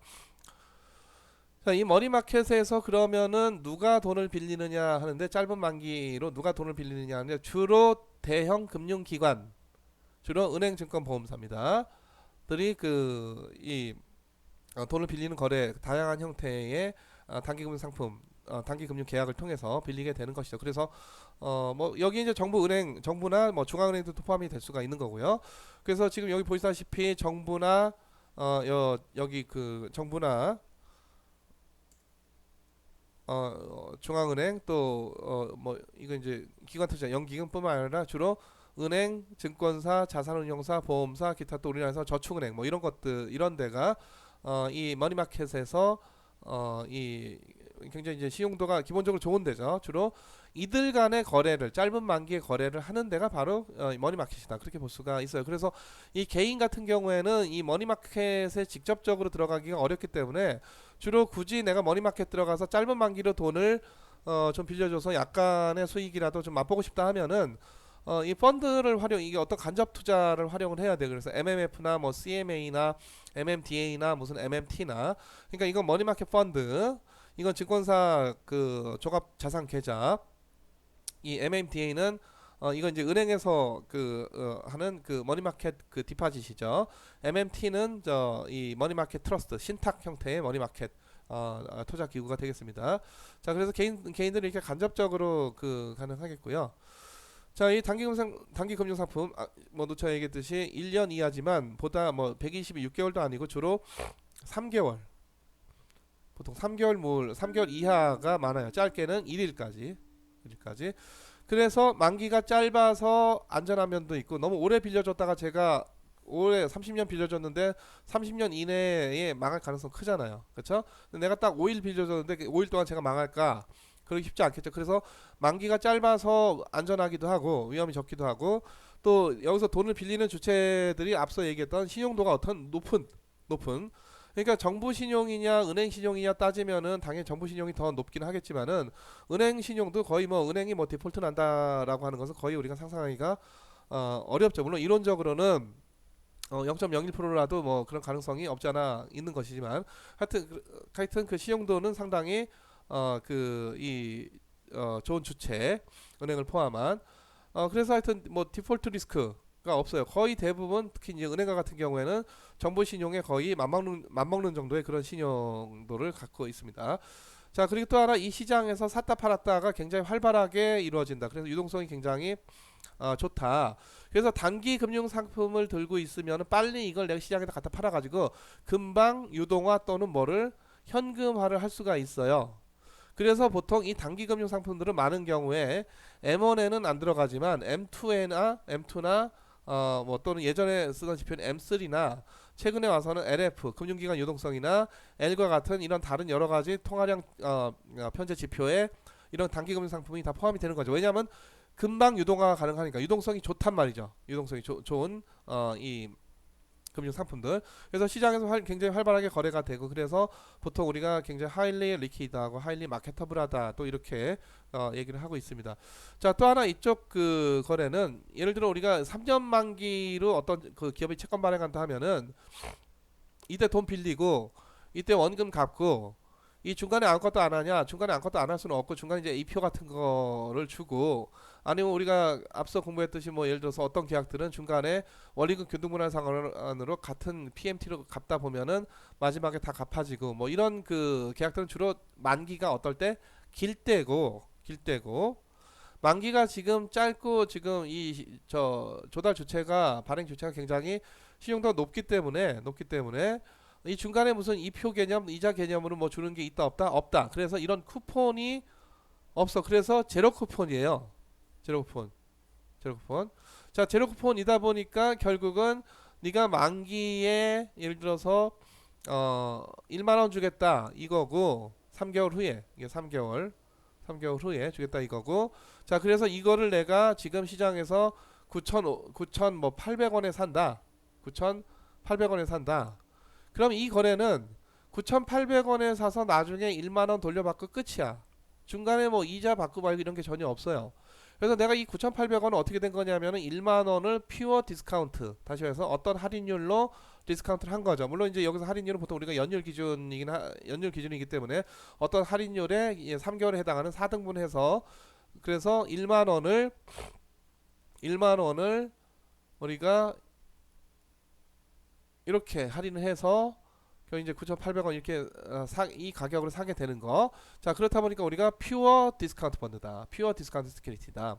Speaker 1: 자, 이 머니마켓에서 그러면은 누가 돈을 빌리느냐 하는데 짧은 만기로 누가 돈을 빌리느냐 하는데 주로 대형 금융기관 주로 은행 증권 보험사입니다. 들이 이 돈을 빌리는 거래 다양한 형태의 단기금융 상품 단기금융 계약을 통해서 빌리게 되는 것이죠. 그래서 뭐 여기 이제 정부나 뭐 중앙은행도 포함이 될 수가 있는 거고요. 그래서 지금 여기 보시다시피 정부나 여기 정부나 중앙은행 또 뭐 이거 이제 기관 투자 연기금뿐만 아니라 주로 은행, 증권사, 자산운용사, 보험사, 기타 또 우리나라에서 저축은행 뭐 이런 것들 이런 데가 이 머니마켓에서 이 굉장히 이제信用도가 기본적으로 좋은 데죠. 주로 이들 간의 거래를 짧은 만기의 거래를 하는 데가 바로 머니마켓이다. 그렇게 볼 수가 있어요. 그래서 이 개인 같은 경우에는 이 머니마켓에 직접적으로 들어가기가 어렵기 때문에 주로 굳이 내가 머니마켓 들어가서 짧은 만기로 돈을 좀 빌려줘서 약간의 수익이라도 좀 맛보고 싶다 하면은 이 펀드를 이게 어떤 간접 투자를 활용을 해야 돼. 그래서 MMF나 뭐 CMA나 MMDA나 무슨 MMT나, 그러니까 이건 머니마켓 펀드, 이건 증권사 그 종합 자산 계좌, 이 MMDA는 이건 이제 은행에서 하는 그 머니마켓 그 디파짓이죠. MMT는 저 이 머니마켓 트러스트 신탁 형태의 머니마켓 투자 기구가 되겠습니다. 자, 그래서 개인들이 이렇게 간접적으로 가능하겠고요. 자, 이 단기 금융 상품, 뭐 누차 얘기했듯이 1년 이하지만 보다 뭐 126개월도 아니고 주로 3개월, 보통 3개월 이하가 많아요. 짧게는 1일까지. 그래서 만기가 짧아서 안전한 면도 있고, 너무 오래 빌려줬다가 제가 올해 30년 빌려줬는데 30년 이내에 망할 가능성 크잖아요. 그렇죠? 내가 딱 5일 빌려줬는데 5일 동안 제가 망할까? 그러기 쉽지 않겠죠. 그래서 만기가 짧아서 안전하기도 하고 위험이 적기도 하고, 또 여기서 돈을 빌리는 주체들이 앞서 얘기했던 신용도가 어떤 높은, 그러니까 정부 신용이냐 은행 신용이냐 따지면은 당연히 정부 신용이 더 높긴 하겠지만은, 은행 신용도 거의 뭐 은행이 뭐 디폴트 난다라고 하는 것은 거의 우리가 상상하기가 어렵죠. 물론 이론적으로는 0.01%라도 뭐 그런 가능성이 없지 않아 있는 것이지만, 하여튼 그 신용도는 상당히 좋은 주체, 은행을 포함한, 그래서 하여튼 뭐 디폴트 리스크가 없어요. 거의 대부분, 특히 이제 은행가 같은 경우에는 정부 신용에 거의 맞먹는 정도의 그런 신용도를 갖고 있습니다. 자, 그리고 또 하나, 이 시장에서 샀다 팔았다가 굉장히 활발하게 이루어진다. 그래서 유동성이 굉장히 좋다. 그래서 단기 금융 상품을 들고 있으면 빨리 이걸 내가 시장에다 갖다 팔아가지고 금방 유동화 또는 뭐를 현금화를 할 수가 있어요. 그래서 보통 이 단기 금융 상품들은 많은 경우에 M1에는 안 들어가지만 M2나 뭐 또는 예전에 쓰던 지표는 M3나 최근에 와서는 LF 금융기관 유동성이나 L과 같은 이런 다른 여러 가지 통화량 편제 지표에 이런 단기 금융 상품이 다 포함이 되는 거죠. 왜냐하면 금방 유동화가 가능하니까, 유동성이 좋단 말이죠. 유동성이 좋은 이 금융 상품들. 그래서 시장에서 굉장히 활발하게 거래가 되고, 그래서 보통 우리가 굉장히 하일리 리퀴드하고 하일리 마케터블하다 또 이렇게 얘기를 하고 있습니다. 자, 또 하나 이쪽 그 거래는, 예를 들어 우리가 3년 만기로 어떤 그 기업이 채권 발행한다 하면은 이때 돈 빌리고 이때 원금 갚고, 이 중간에 아무것도 안 하냐? 중간에 아무것도 안 할 수는 없고, 중간에 이제 이표 같은 거를 주고, 아니면 우리가 앞서 공부했듯이 뭐 예를 들어서 어떤 계약들은 중간에 원리금 균등분할 상환으로 같은 PMT로 갚다 보면은 마지막에 다 갚아지고, 뭐 이런 그 계약들은 주로 만기가 어떨 때 길대고, 만기가 지금 짧고, 지금 이 조달 주체가 발행 주체가 굉장히 신용도가 높기 때문에 이 중간에 무슨 이표 개념, 이자 개념으로 뭐 주는 게 있다 없다. 그래서 이런 쿠폰이 없어. 그래서 제로 쿠폰이에요. 제로 쿠폰. 자, 제로 쿠폰이다 보니까 결국은 네가 만기에 예를 들어서 1만 원 주겠다 이거고, 3개월 후에, 이게 3개월 후에 주겠다 이거고. 자, 그래서 이거를 내가 지금 시장에서 9,800원에 산다. 9,800원에 산다. 그럼 이 거래는 9,800원에 사서 나중에 1만원 돌려받고 끝이야. 중간에 뭐 이자 받고 말고 이런 게 전혀 없어요. 그래서 내가 이 9,800원은 어떻게 된 거냐면은 1만원을 퓨어 디스카운트, 다시 해서 어떤 할인율로 디스카운트를 한 거죠. 물론 이제 여기서 할인율은 보통 우리가 연율 기준이기 때문에 어떤 할인율에 3개월에 해당하는 4등분 해서, 그래서 1만원을 우리가 이렇게 할인을 해서 결국 이제 9,800원 이렇게 이 가격으로 사게 되는 거. 자, 그렇다 보니까 우리가 퓨어 디스카운트 펀드다, 퓨어 디스카운트 스큐리티다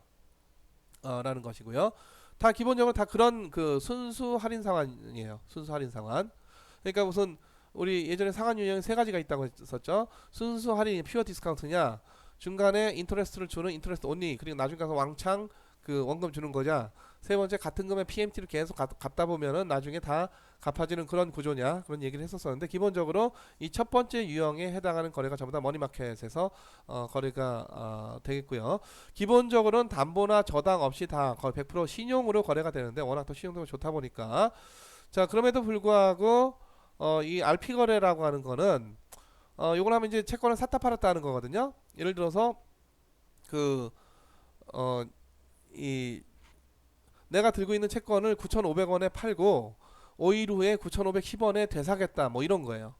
Speaker 1: 라는 것이고요. 다 기본적으로 다 그런 그 순수 할인 상환이에요. 순수 할인 상환. 그러니까 무슨 우리 예전에 상환 유형이 세 가지가 있다고 했었죠. 순수 할인 퓨어 디스카운트냐, 중간에 인터레스트를 주는 인터레스트 온리, 그리고 나중에 가서 왕창 그 원금 주는 거냐, 세 번째 같은 금액 PMT를 계속 갚다 보면은 나중에 다 갚아지는 그런 구조냐, 그런 얘기를 했었었는데, 기본적으로 이 첫 번째 유형에 해당하는 거래가 전부 다 머니마켓에서 거래가 되겠고요. 기본적으로는 담보나 저당 없이 다 거의 100% 신용으로 거래가 되는데, 워낙 또 신용도가 좋다 보니까. 자, 그럼에도 불구하고 이 RP 거래라고 하는 거는 요걸 하면 이제 채권을 샀다 팔았다 하는 거거든요. 예를 들어서 이 내가 들고 있는 채권을 9,500원에 팔고 5일 후에 9,510원에 되사겠다 뭐 이런 거예요.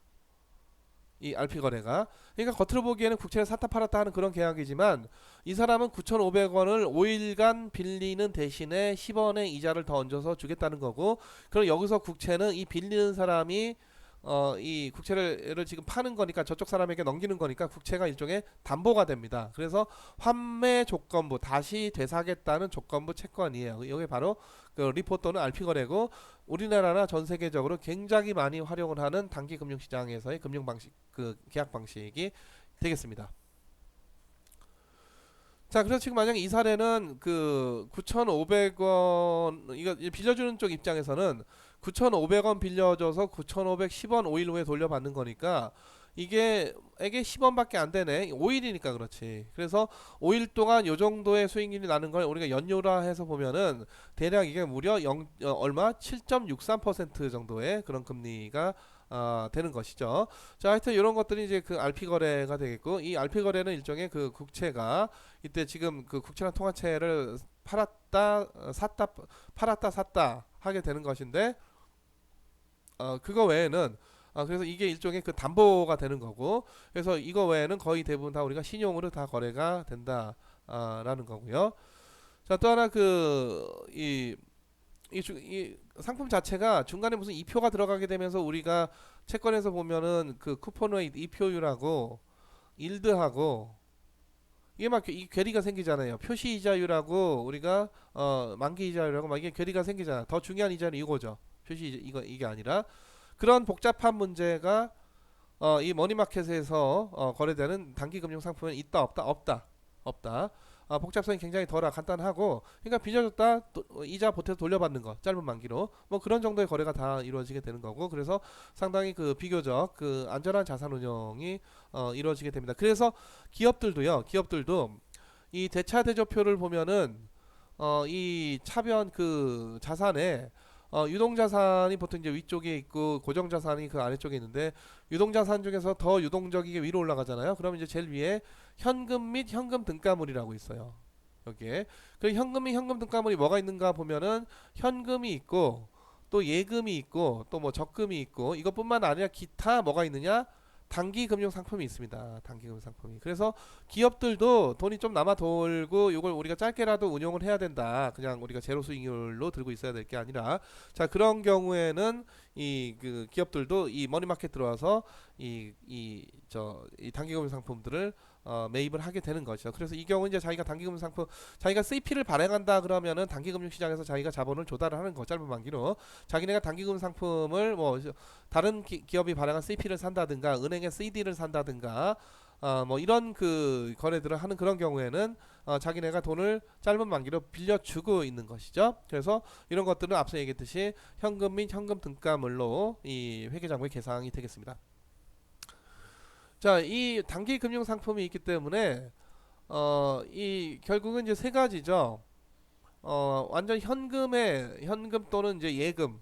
Speaker 1: 이 RP 거래가. 그러니까 겉으로 보기에는 국채를 샀다 팔았다 하는 그런 계약이지만 이 사람은 9,500원을 5일간 빌리는 대신에 10원의 이자를 더 얹어서 주겠다는 거고, 그럼 여기서 국채는 이 빌리는 사람이 이 국채를 지금 파는 거니까 저쪽 사람에게 넘기는 거니까 국채가 일종의 담보가 됩니다. 그래서 환매 조건부, 다시 되사겠다는 조건부 채권이에요. 이게 바로 그 리포 또는 RP 거래고, 우리나라나 전 세계적으로 굉장히 많이 활용을 하는 단기 금융 시장에서의 금융 방식, 그 계약 방식이 되겠습니다. 자, 그래서 지금 만약에 이 사례는 그 9,500원, 이거 빌려주는 쪽 입장에서는 9,500원 빌려줘서 9,510원 5일 후에 돌려받는 거니까 이게 10원밖에 안 되네. 5일이니까 그렇지. 그래서 5일 동안 요 정도의 수익률이 나는 걸 우리가 연료라 해서 보면은 대략 이게 무려 얼마? 7.63% 정도의 그런 금리가 되는 것이죠. 자, 하여튼 이런 것들이 이제 그 RP 거래가 되겠고, 이 RP 거래는 일종의 그 국채가 이때 지금 그 국채나 통화채를 팔았다 샀다 하게 되는 것인데, 그거 외에는 그래서 이게 일종의 그 담보가 되는 거고, 그래서 이거 외에는 거의 대부분 다 우리가 신용으로 다 거래가 된다 라는 거고요. 자, 또 하나 이 상품 자체가 중간에 무슨 이표가 들어가게 되면서 우리가 채권에서 보면은 그 쿠폰 레이트 이표율하고 일드하고 이게 막 이 괴리가 생기잖아요. 표시 이자율하고 우리가 만기 이자율하고 막 이게 괴리가 생기잖아. 더 중요한 이자는 이거죠. 표시 이게 아니라 그런 복잡한 문제가 이 머니마켓에서 거래되는 단기 금융 상품은 있다 없다. 복잡성이 굉장히 덜하 간단하고, 그러니까 빌려줬다 이자 보태서 돌려받는 거 짧은 만기로 뭐 그런 정도의 거래가 다 이루어지게 되는 거고, 그래서 상당히 그 비교적 그 안전한 자산 운용이 이루어지게 됩니다. 그래서 기업들도 이 대차 대조표를 보면은 이 차변 그 자산에 유동자산이 보통 이제 위쪽에 있고 고정자산이 그 아래쪽에 있는데, 유동자산 중에서 더 유동적이게 위로 올라가잖아요. 그럼 이제 제일 위에 현금 및 현금 등가물이라고 있어요. 여기에. 그 현금 및 현금 등가물이 뭐가 있는가 보면은 현금이 있고 또 예금이 있고 또 뭐 적금이 있고, 이것뿐만 아니라 기타 뭐가 있느냐? 단기 금융 상품이 있습니다. 단기 금융 상품이. 그래서 기업들도 돈이 좀 남아 돌고 이걸 우리가 짧게라도 운용을 해야 된다. 그냥 우리가 제로 수익률로 들고 있어야 될 게 아니라, 자, 그런 경우에는 이 그 기업들도 이 머니마켓 들어와서 이 단기 금융 상품들을 매입을 하게 되는 거죠. 그래서 이 경우 이제 자기가 단기금융 상품, 자기가 CP를 발행한다 그러면은 단기금융 시장에서 자기가 자본을 조달을 하는 거, 짧은 만기로. 자기네가 단기금융 상품을 뭐 다른 기업이 발행한 CP를 산다든가 은행의 CD를 산다든가 뭐 이런 그 거래들을 하는 그런 경우에는 자기네가 돈을 짧은 만기로 빌려주고 있는 것이죠. 그래서 이런 것들은 앞서 얘기했듯이 현금 및 현금 등가물로 이 회계장부에 계상이 되겠습니다. 자, 이 단기 금융 상품이 있기 때문에 이 결국은 이제 세 가지죠. 완전 현금 또는 이제 예금.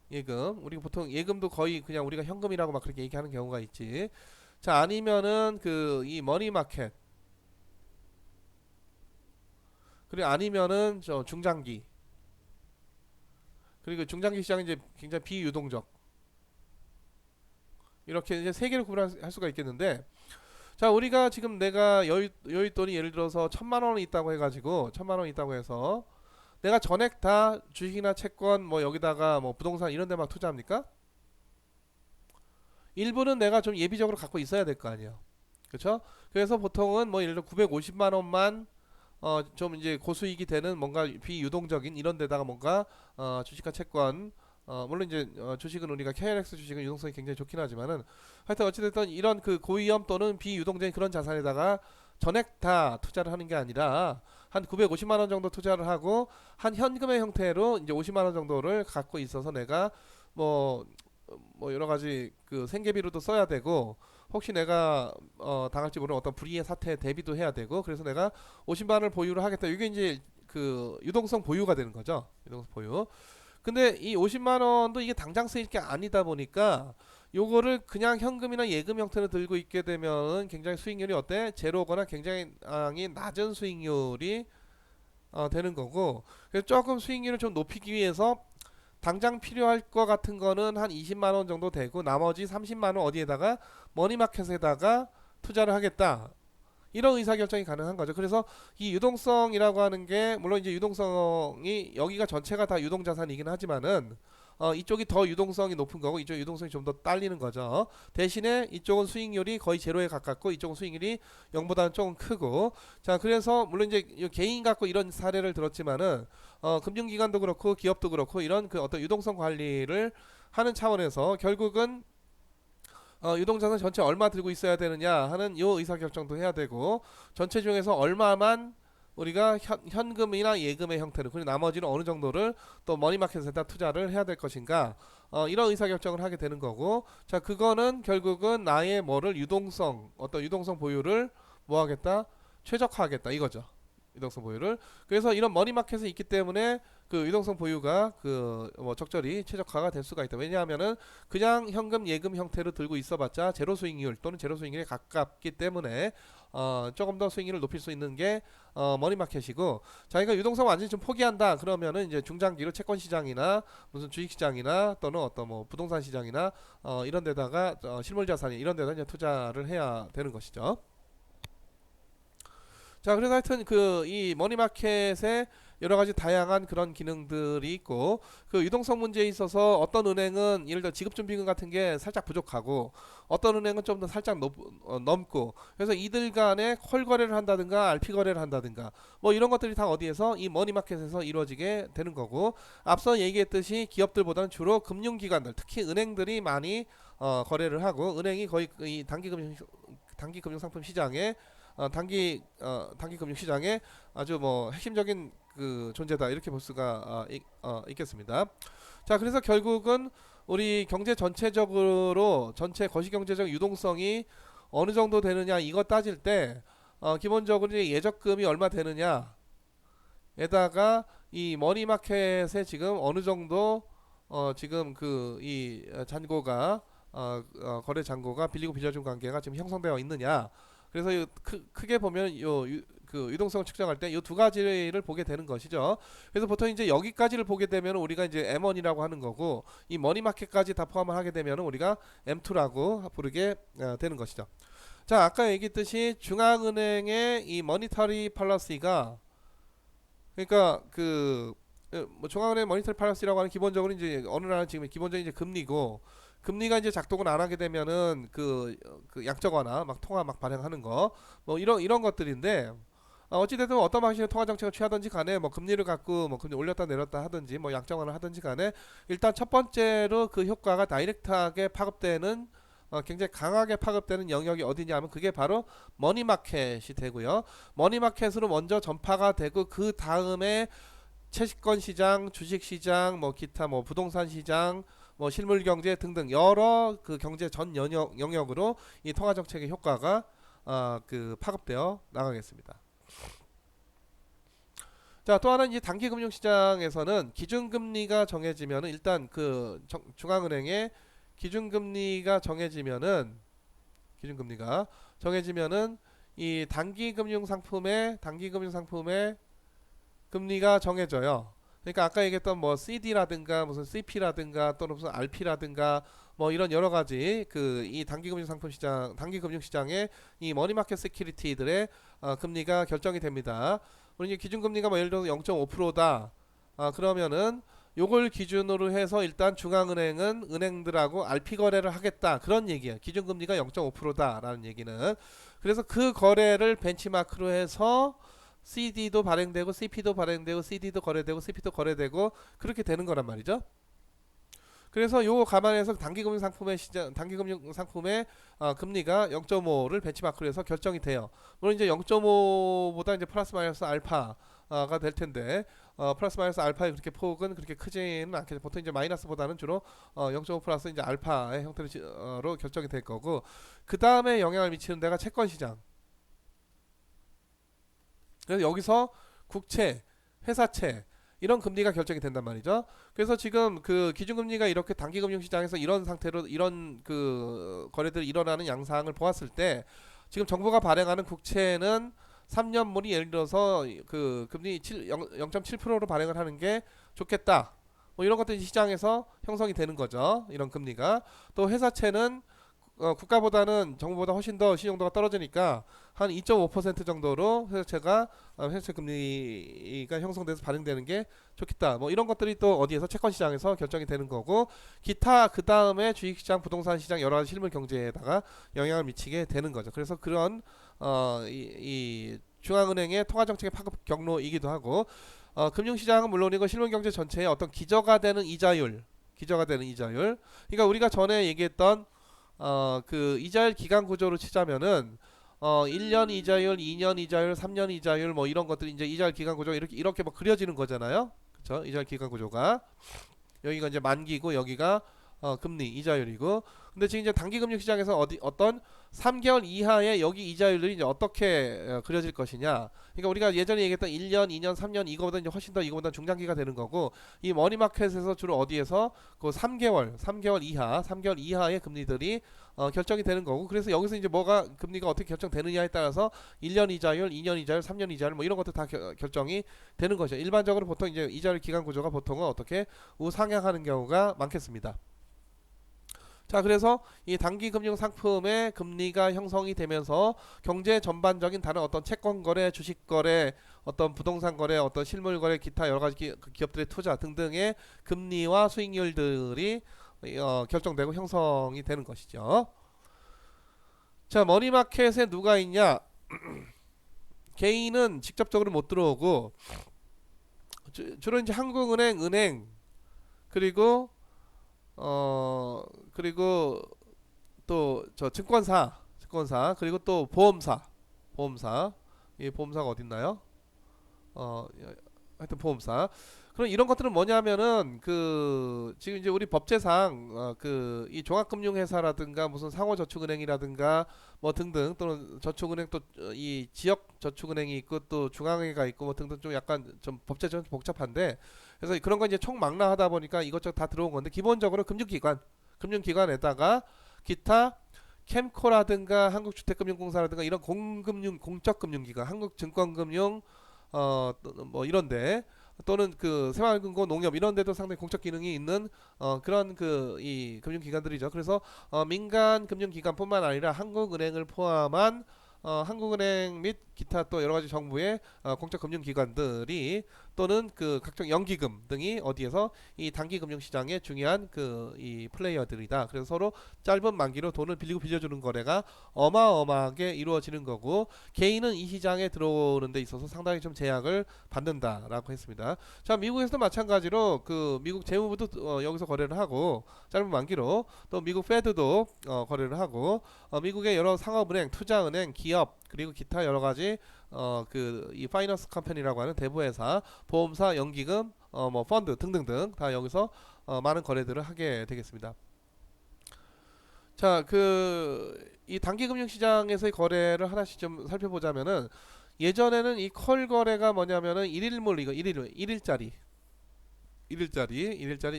Speaker 1: 우리가 보통 예금도 거의 그냥 우리가 현금이라고 막 그렇게 얘기하는 경우가 있지. 자, 아니면은 그 이 머니 마켓. 그리고 아니면은 저 중장기. 그리고 중장기 시장은 이제 굉장히 비유동적. 이렇게 이제 세 개를 구분할 수가 있겠는데, 자, 우리가 지금 내가 여윳돈이 예를 들어서 1,000만 원이 있다고 해가지고 1,000만 원 있다고 해서 내가 전액 다 주식이나 채권 뭐 여기다가 뭐 부동산 이런 데 막 투자합니까? 일부는 내가 좀 예비적으로 갖고 있어야 될 거 아니에요. 그렇죠? 그래서 보통은 뭐 예를 들어 950만 원만 좀 이제 고수익이 되는 뭔가 비유동적인 이런 데다가 뭔가 주식과 채권, 물론 이제 주식은 우리가 KLX 주식은 유동성이 굉장히 좋긴 하지만은, 하여튼 어찌됐든 이런 그 고위험 또는 비유동적인 그런 자산에다가 전액 다 투자를 하는 게 아니라 한 950만 원 정도 투자를 하고 한 현금의 형태로 이제 50만 원 정도를 갖고 있어서 내가 뭐 여러 가지 그 생계비로도 써야 되고, 혹시 내가 당할지 모르는 어떤 불의의 사태에 대비도 해야 되고, 그래서 내가 50만 원을 보유를 하겠다. 이게 이제 그 유동성 보유가 되는 거죠. 유동성 보유. 근데 이 50만 원도 이게 당장 쓰일 게 아니다 보니까 요거를 그냥 현금이나 예금 형태로 들고 있게 되면 굉장히 수익률이 어때? 제로거나 굉장히 낮은 수익률이 되는 거고, 그래서 조금 수익률을 좀 높이기 위해서 당장 필요할 것 같은 거는 한 20만 원 정도 되고 나머지 30만 원 어디에다가 머니마켓에다가 투자를 하겠다. 이런 의사결정이 가능한 거죠. 그래서 이 유동성이라고 하는 게 물론 이제 유동성이 여기가 전체가 다 유동자산이긴 하지만은 이쪽이 더 유동성이 높은 거고 이쪽 유동성이 좀 더 딸리는 거죠. 대신에 이쪽은 수익률이 거의 제로에 가깝고 이쪽은 수익률이 0보다는 조금 크고 자 그래서 물론 이제 개인 갖고 이런 사례를 들었지만은 금융기관도 그렇고 기업도 그렇고 이런 그 어떤 유동성 관리를 하는 차원에서 결국은 유동자산 전체 얼마 들고 있어야 되느냐 하는 요 의사결정도 해야 되고 전체 중에서 얼마만 우리가 현금이나 예금의 형태로 그리고 나머지는 어느 정도를 또 머니마켓에다 투자를 해야 될 것인가 이런 의사결정을 하게 되는 거고 자 그거는 결국은 나의 뭐를 유동성 어떤 유동성 보유를 뭐 하겠다 최적화하겠다 이거죠. 유동성 보유를 그래서 이런 머니마켓이 있기 때문에 그 유동성 보유가 그 뭐 적절히 최적화가 될 수가 있다. 왜냐하면은 그냥 현금 예금 형태로 들고 있어봤자 제로 수익률 또는 제로 수익률에 가깝기 때문에 조금 더 수익률을 높일 수 있는 게 머니마켓이고 자기가 유동성 완전히 좀 포기한다 그러면은 이제 중장기로 채권 시장이나 무슨 주식 시장이나 또는 어떤 뭐 부동산 시장이나 이런 데다가 실물 자산이 이런 데다 이제 투자를 해야 되는 것이죠. 자, 그래서 하여튼 그 이 머니마켓에 여러 가지 다양한 그런 기능들이 있고 그 유동성 문제에 있어서 어떤 은행은 예를 들어 지급준비금 같은 게 살짝 부족하고 어떤 은행은 좀 더 살짝 넘고 그래서 이들 간에 콜 거래를 한다든가 RP 거래를 한다든가 뭐 이런 것들이 다 어디에서 이 머니마켓에서 이루어지게 되는 거고 앞서 얘기했듯이 기업들보다는 주로 금융기관들 특히 은행들이 많이 거래를 하고 은행이 거의 이 단기 금융 상품 시장에 단기 금융 시장에 아주 뭐 핵심적인 그 존재다 이렇게 볼 수가 있겠습니다. 자, 그래서 결국은 우리 경제 전체적으로 전체 거시경제적 유동성이 어느 정도 되느냐 이거 따질 때 기본적으로 이제 예적금이 얼마 되느냐에다가 이 머니마켓에 지금 어느 정도 지금 그 이 잔고가 거래 잔고가 빌리고 빌려준 관계가 지금 형성되어 있느냐 그래서 크게 보면 그 유동성을 측정할 때 이 두 가지를 보게 되는 것이죠. 그래서 보통 이제 여기까지를 보게 되면 우리가 이제 M1이라고 하는 거고 이 머니마켓까지 다 포함을 하게 되면 우리가 M2라고 부르게 되는 것이죠. 자, 아까 얘기했듯이 중앙은행의 이 머니터리 팔러시가 그러니까 뭐 중앙은행 머니터리 팔러시라고 하는 기본적으로 이제 어느 나라는 지금 기본적인 이제 금리가 이제 작동을 안 하게 되면은 그 약정화나 막 통화 막 발행하는 거 뭐 이런 것들인데 어찌됐든 어떤 방식의 통화 정책을 취하든지 간에 뭐 금리를 갖고 뭐 금리 올렸다 내렸다 하든지 뭐 약정화를 하든지 간에 일단 첫 번째로 그 효과가 다이렉트하게 파급되는 굉장히 강하게 파급되는 영역이 어디냐면 그게 바로 머니마켓이 되고요. 머니마켓으로 먼저 전파가 되고 그 다음에 채권 시장, 주식 시장, 뭐 기타 뭐 부동산 시장 뭐 실물 경제 등등 여러 그 경제 전 영역으로 이 통화 정책의 효과가 그 파급되어 나가겠습니다. 자, 또 하나는 이제 단기 금융 시장에서는 기준금리가 정해지면은 일단 그 중앙은행의 기준금리가 정해지면은 이 단기 금융 상품의 금리가 정해져요. 그러니까 아까 얘기했던 뭐 CD라든가 무슨 CP라든가 또는 무슨 RP라든가 뭐 이런 여러 가지 그 이 단기 금융 상품 시장, 단기 금융 시장의 이 머니마켓 세큐리티들의 금리가 결정이 됩니다. 우리 이제 기준금리가 뭐 예를 들어서 0.5%다. 그러면은 요걸 기준으로 해서 일단 중앙은행은 은행들하고 RP 거래를 하겠다. 그런 얘기예요. 기준금리가 0.5%다라는 얘기는. 그래서 그 거래를 벤치마크로 해서 CD도 발행되고 CP도 발행되고 CD도 거래되고 CP도 거래되고 그렇게 되는 거란 말이죠. 그래서 요거 감안해서 단기금융 상품의 금리가 0.5를 벤치마크로 해서 결정이 돼요. 물론 이제 0.5보다 이제 플러스 마이너스 알파가 될 텐데 플러스 마이너스 알파의 그렇게 폭은 그렇게 크지는 않겠죠. 보통 이제 마이너스보다는 주로 0.5 플러스 이제 알파의 형태로 결정이 될 거고 그 다음에 영향을 미치는 데가 채권 시장. 그래서 여기서 국채, 회사채 이런 금리가 결정이 된단 말이죠. 그래서 지금 그 기준금리가 이렇게 단기금융시장에서 이런 상태로 이런 그 거래들이 일어나는 양상을 보았을 때 지금 정부가 발행하는 국채는 3년물이 예를 들어서 그 금리 0.7%로 발행을 하는 게 좋겠다. 뭐 이런 것들이 시장에서 형성이 되는 거죠. 이런 금리가. 또 회사채는 국가보다는 정부보다 훨씬 더 신용도가 떨어지니까 한 2.5% 정도로 회사채 금리가 형성돼서 발행되는 게 좋겠다. 뭐 이런 것들이 또 어디에서 채권 시장에서 결정이 되는 거고 기타 그 다음에 주식시장, 부동산 시장 여러 가지 실물 경제에다가 영향을 미치게 되는 거죠. 그래서 그런 이 중앙은행의 통화정책의 파급 경로이기도 하고 금융시장은 물론이고 실물 경제 전체의 어떤 기저가 되는 이자율, 그러니까 우리가 전에 얘기했던 그 이자율 기간 구조로 치자면은 1년 이자율, 2년 이자율, 3년 이자율 뭐 이런 것들이 이제 이자율 기간 구조가 이렇게 뭐 그려지는 거잖아요. 그렇죠? 이자율 기간 구조가 여기가 이제 만기고 여기가 금리 이자율이고 근데 지금 이제 단기 금융 시장에서 어떤 3개월 이하의 여기 이자율들이 이제 어떻게 그려질 것이냐. 그러니까 우리가 예전에 얘기했던 1년, 2년, 3년 이거보다 이제 훨씬 더 이거보다 중장기가 되는 거고 이 머니마켓에서 주로 어디에서 그 3개월 이하의 금리들이 결정이 되는 거고 그래서 여기서 이제 뭐가 금리가 어떻게 결정되느냐에 따라서 1년 이자율, 2년 이자율, 3년 이자율 뭐 이런 것들 다 결정이 되는 거죠. 일반적으로 보통 이제 이자율 기간 구조가 보통은 어떻게 우상향하는 경우가 많겠습니다. 자, 그래서 이 단기 금융 상품의 금리가 형성이 되면서 경제 전반적인 다른 어떤 채권 거래, 주식 거래, 어떤 부동산 거래, 어떤 실물 거래, 기타 여러 가지 기업들의 투자 등등의 금리와 수익률들이 결정되고 형성이 되는 것이죠. 자, 머니마켓에 누가 있냐? 개인은 직접적으로 못 들어오고 주로 이제 한국은행, 그리고 그리고 또 저 증권사 그리고 또 보험사 이 보험사가 어디 있나요? 하여튼 보험사. 그럼 이런 것들은 뭐냐면은 그 지금 이제 우리 법제상 그 이 종합금융회사라든가 무슨 상호저축은행이라든가 뭐 등등 또는 저축은행 또 이 지역 저축은행이 있고 또 중앙회가 있고 뭐 등등 좀 약간 좀 법제 좀 복잡한데 그래서 그런 거 이제 총망라하다 보니까 이것저것 다 들어온 건데 기본적으로 금융기관에다가 기타 캠코라든가 한국주택금융공사라든가 이런 공적금융기관 한국증권금융 뭐 이런데 또는 그 새마을금고 농협 이런 데도 상당히 공적 기능이 있는 그런 그 이 금융기관들이죠. 그래서 민간 금융기관뿐만 아니라 한국은행을 포함한 한국은행 및 기타 또 여러 가지 정부의 공적 금융기관들이 또는 그 각종 연기금 등이 어디에서 이 단기 금융 시장의 중요한 그 이 플레이어들이다. 그래서 서로 짧은 만기로 돈을 빌리고 빌려주는 거래가 어마어마하게 이루어지는 거고 개인은 이 시장에 들어오는 데 있어서 상당히 좀 제약을 받는다라고 했습니다. 자, 미국에서도 마찬가지로 그 미국 재무부도 여기서 거래를 하고 짧은 만기로 또 미국 페드도 거래를 하고 미국의 여러 상업은행, 투자은행, 기업 그리고 기타 여러 가지 그 이 파이낸스 컴퍼니라고 하는 대부회사, 보험사, 연기금, 뭐 펀드 등등등 다 여기서 많은 거래들을 하게 되겠습니다. 자, 그 이 단기 금융 시장에서의 거래를 하나씩 좀 살펴보자면은 예전에는 이 콜 거래가 뭐냐면은 일일물 이거 일일짜리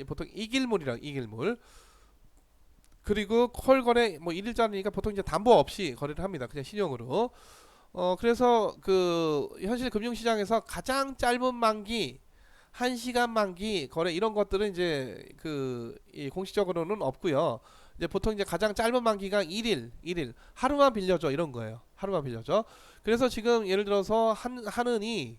Speaker 1: 보통 이길물 그리고 콜 거래 뭐 일일짜리니까 보통 이제 담보 없이 거래를 합니다. 그냥 신용으로. 그래서 그 현실 금융시장에서 가장 짧은 만기 1시간 만기 거래 이런 것들은 이제 그 이 공식적으로는 없고요. 이제 보통 이제 가장 짧은 만기가 1일 하루만 빌려줘 이런 거예요. 하루만 빌려줘. 그래서 지금 예를 들어서 한은이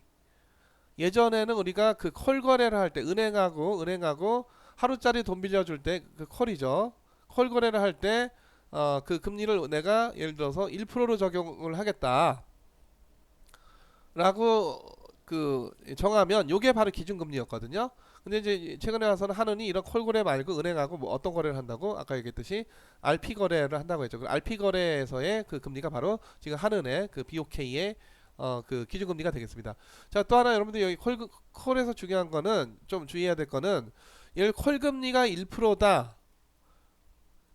Speaker 1: 예전에는 우리가 그 콜 거래를 할 때 은행하고 하루짜리 돈 빌려줄 때 그 콜이죠. 콜 거래를 할 때 그 금리를 내가 예를 들어서 1%로 적용을 하겠다. 라고 그 정하면 요게 바로 기준금리였거든요. 근데 이제 최근에 와서는 한은이 이런 콜 거래 말고 은행하고 뭐 어떤 거래를 한다고 아까 얘기했듯이 RP 거래를 한다고 했죠. 그 RP 거래에서의 그 금리가 바로 지금 한은의 그 BOK의 그 기준금리가 되겠습니다. 자, 또 하나 여러분들 여기 콜에서 중요한 거는 좀 주의해야 될 거는 예를 콜 금리가 1%다.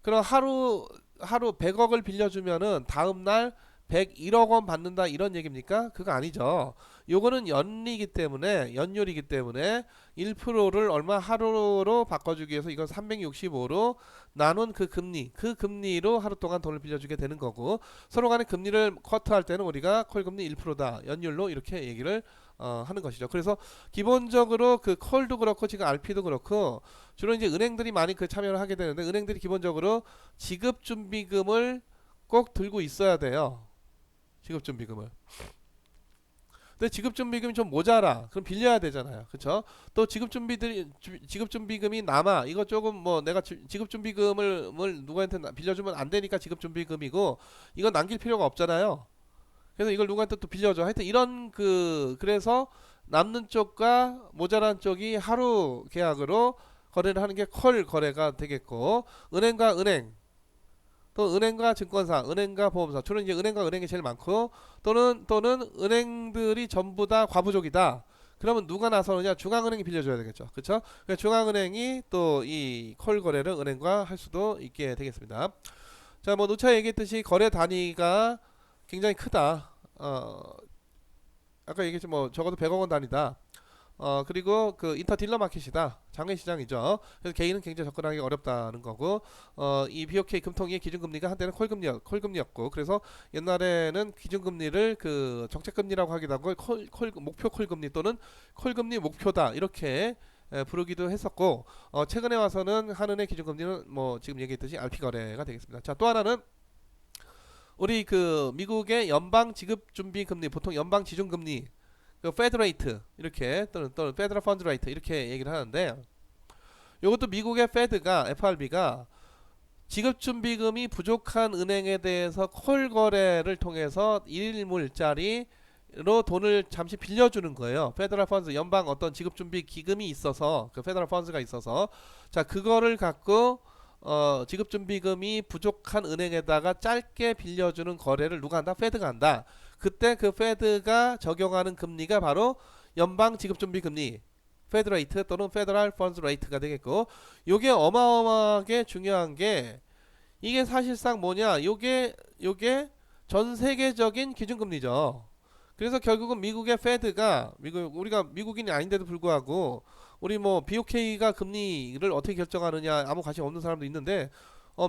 Speaker 1: 그럼 하루 100억을 빌려주면은 다음날 101억 원 받는다 이런 얘기입니까? 그거 아니죠. 요거는 연리이기 때문에 연율이기 때문에 1%를 얼마 하루로 바꿔주기 위해서 이건 365로 나눈 그 금리로 하루 동안 돈을 빌려주게 되는 거고 서로 간의 금리를 커트할 때는 우리가 콜 금리 1%다 연율로 이렇게 얘기를 하는 것이죠. 그래서 기본적으로 그 콜도 그렇고 지금 RP도 그렇고 주로 이제 은행들이 많이 그 참여를 하게 되는데 은행들이 기본적으로 지급준비금을 꼭 들고 있어야 돼요. 지급준비금을. 근데 지급준비금이 좀 모자라. 그럼 빌려야 되잖아요. 그쵸? 또 지급준비금이 남아. 이거 조금 뭐 내가 지급준비금을 누구한테 빌려주면 안 되니까 지급준비금이고 이건 남길 필요가 없잖아요. 그래서 이걸 누구한테 또 빌려줘. 하여튼 이런 그래서 남는 쪽과 모자란 쪽이 하루 계약으로 거래를 하는 게 콜 거래가 되겠고 은행과 은행 또 은행과 증권사, 은행과 보험사, 주로 이제 은행과 은행이 제일 많고 또는 은행들이 전부 다 과부족이다. 그러면 누가 나서느냐? 중앙은행이 빌려줘야 되겠죠. 그렇죠? 그러니까 중앙은행이 또 이 콜 거래를 은행과 할 수도 있게 되겠습니다. 자, 뭐 누차 얘기했듯이 거래 단위가 굉장히 크다. 아까 얘기했지 뭐 적어도 100억 원 단위다. 그리고 그 인터 딜러 마켓이다. 장외시장이죠. 그래서 개인은 굉장히 접근하기 어렵다는 거고, 이 BOK 금통위의 기준금리가 한때는 콜금리였고, 그래서 옛날에는 기준금리를 그 정책금리라고 하기도 하고, 목표 콜금리 또는 콜금리 목표다. 이렇게 부르기도 했었고, 최근에 와서는 한은의 기준금리는 뭐 지금 얘기했듯이 RP 거래가 되겠습니다. 자, 또 하나는 우리 그 미국의 연방 지급 준비 금리, 보통 연방 지준 금리 그 페드 레이트 이렇게 또는 페더럴 펀드 레이트 이렇게 얘기를 하는데 이것도 미국의 페드가 FRB가 지급준비금이 부족한 은행에 대해서 콜 거래를 통해서 일일물짜리로 돈을 잠시 빌려주는 거예요. 페더럴 펀드 연방 어떤 지급준비 기금이 있어서 그 페더럴 펀드가 있어서 자 그거를 갖고 지급준비금이 부족한 은행에다가 짧게 빌려주는 거래를 누가 한다? 페드가 한다. 그때 그 페드가 적용하는 금리가 바로 연방 지급준비 금리 페드 레이트 또는 페더럴 펀드 레이트가 되겠고 요게 어마어마하게 중요한 게 이게 사실상 뭐냐 요게 전 세계적인 기준금리죠. 그래서 결국은 미국의 페드가 우리가 미국인이 아닌데도 불구하고 우리 뭐 BOK가 금리를 어떻게 결정하느냐 아무 관심 없는 사람도 있는데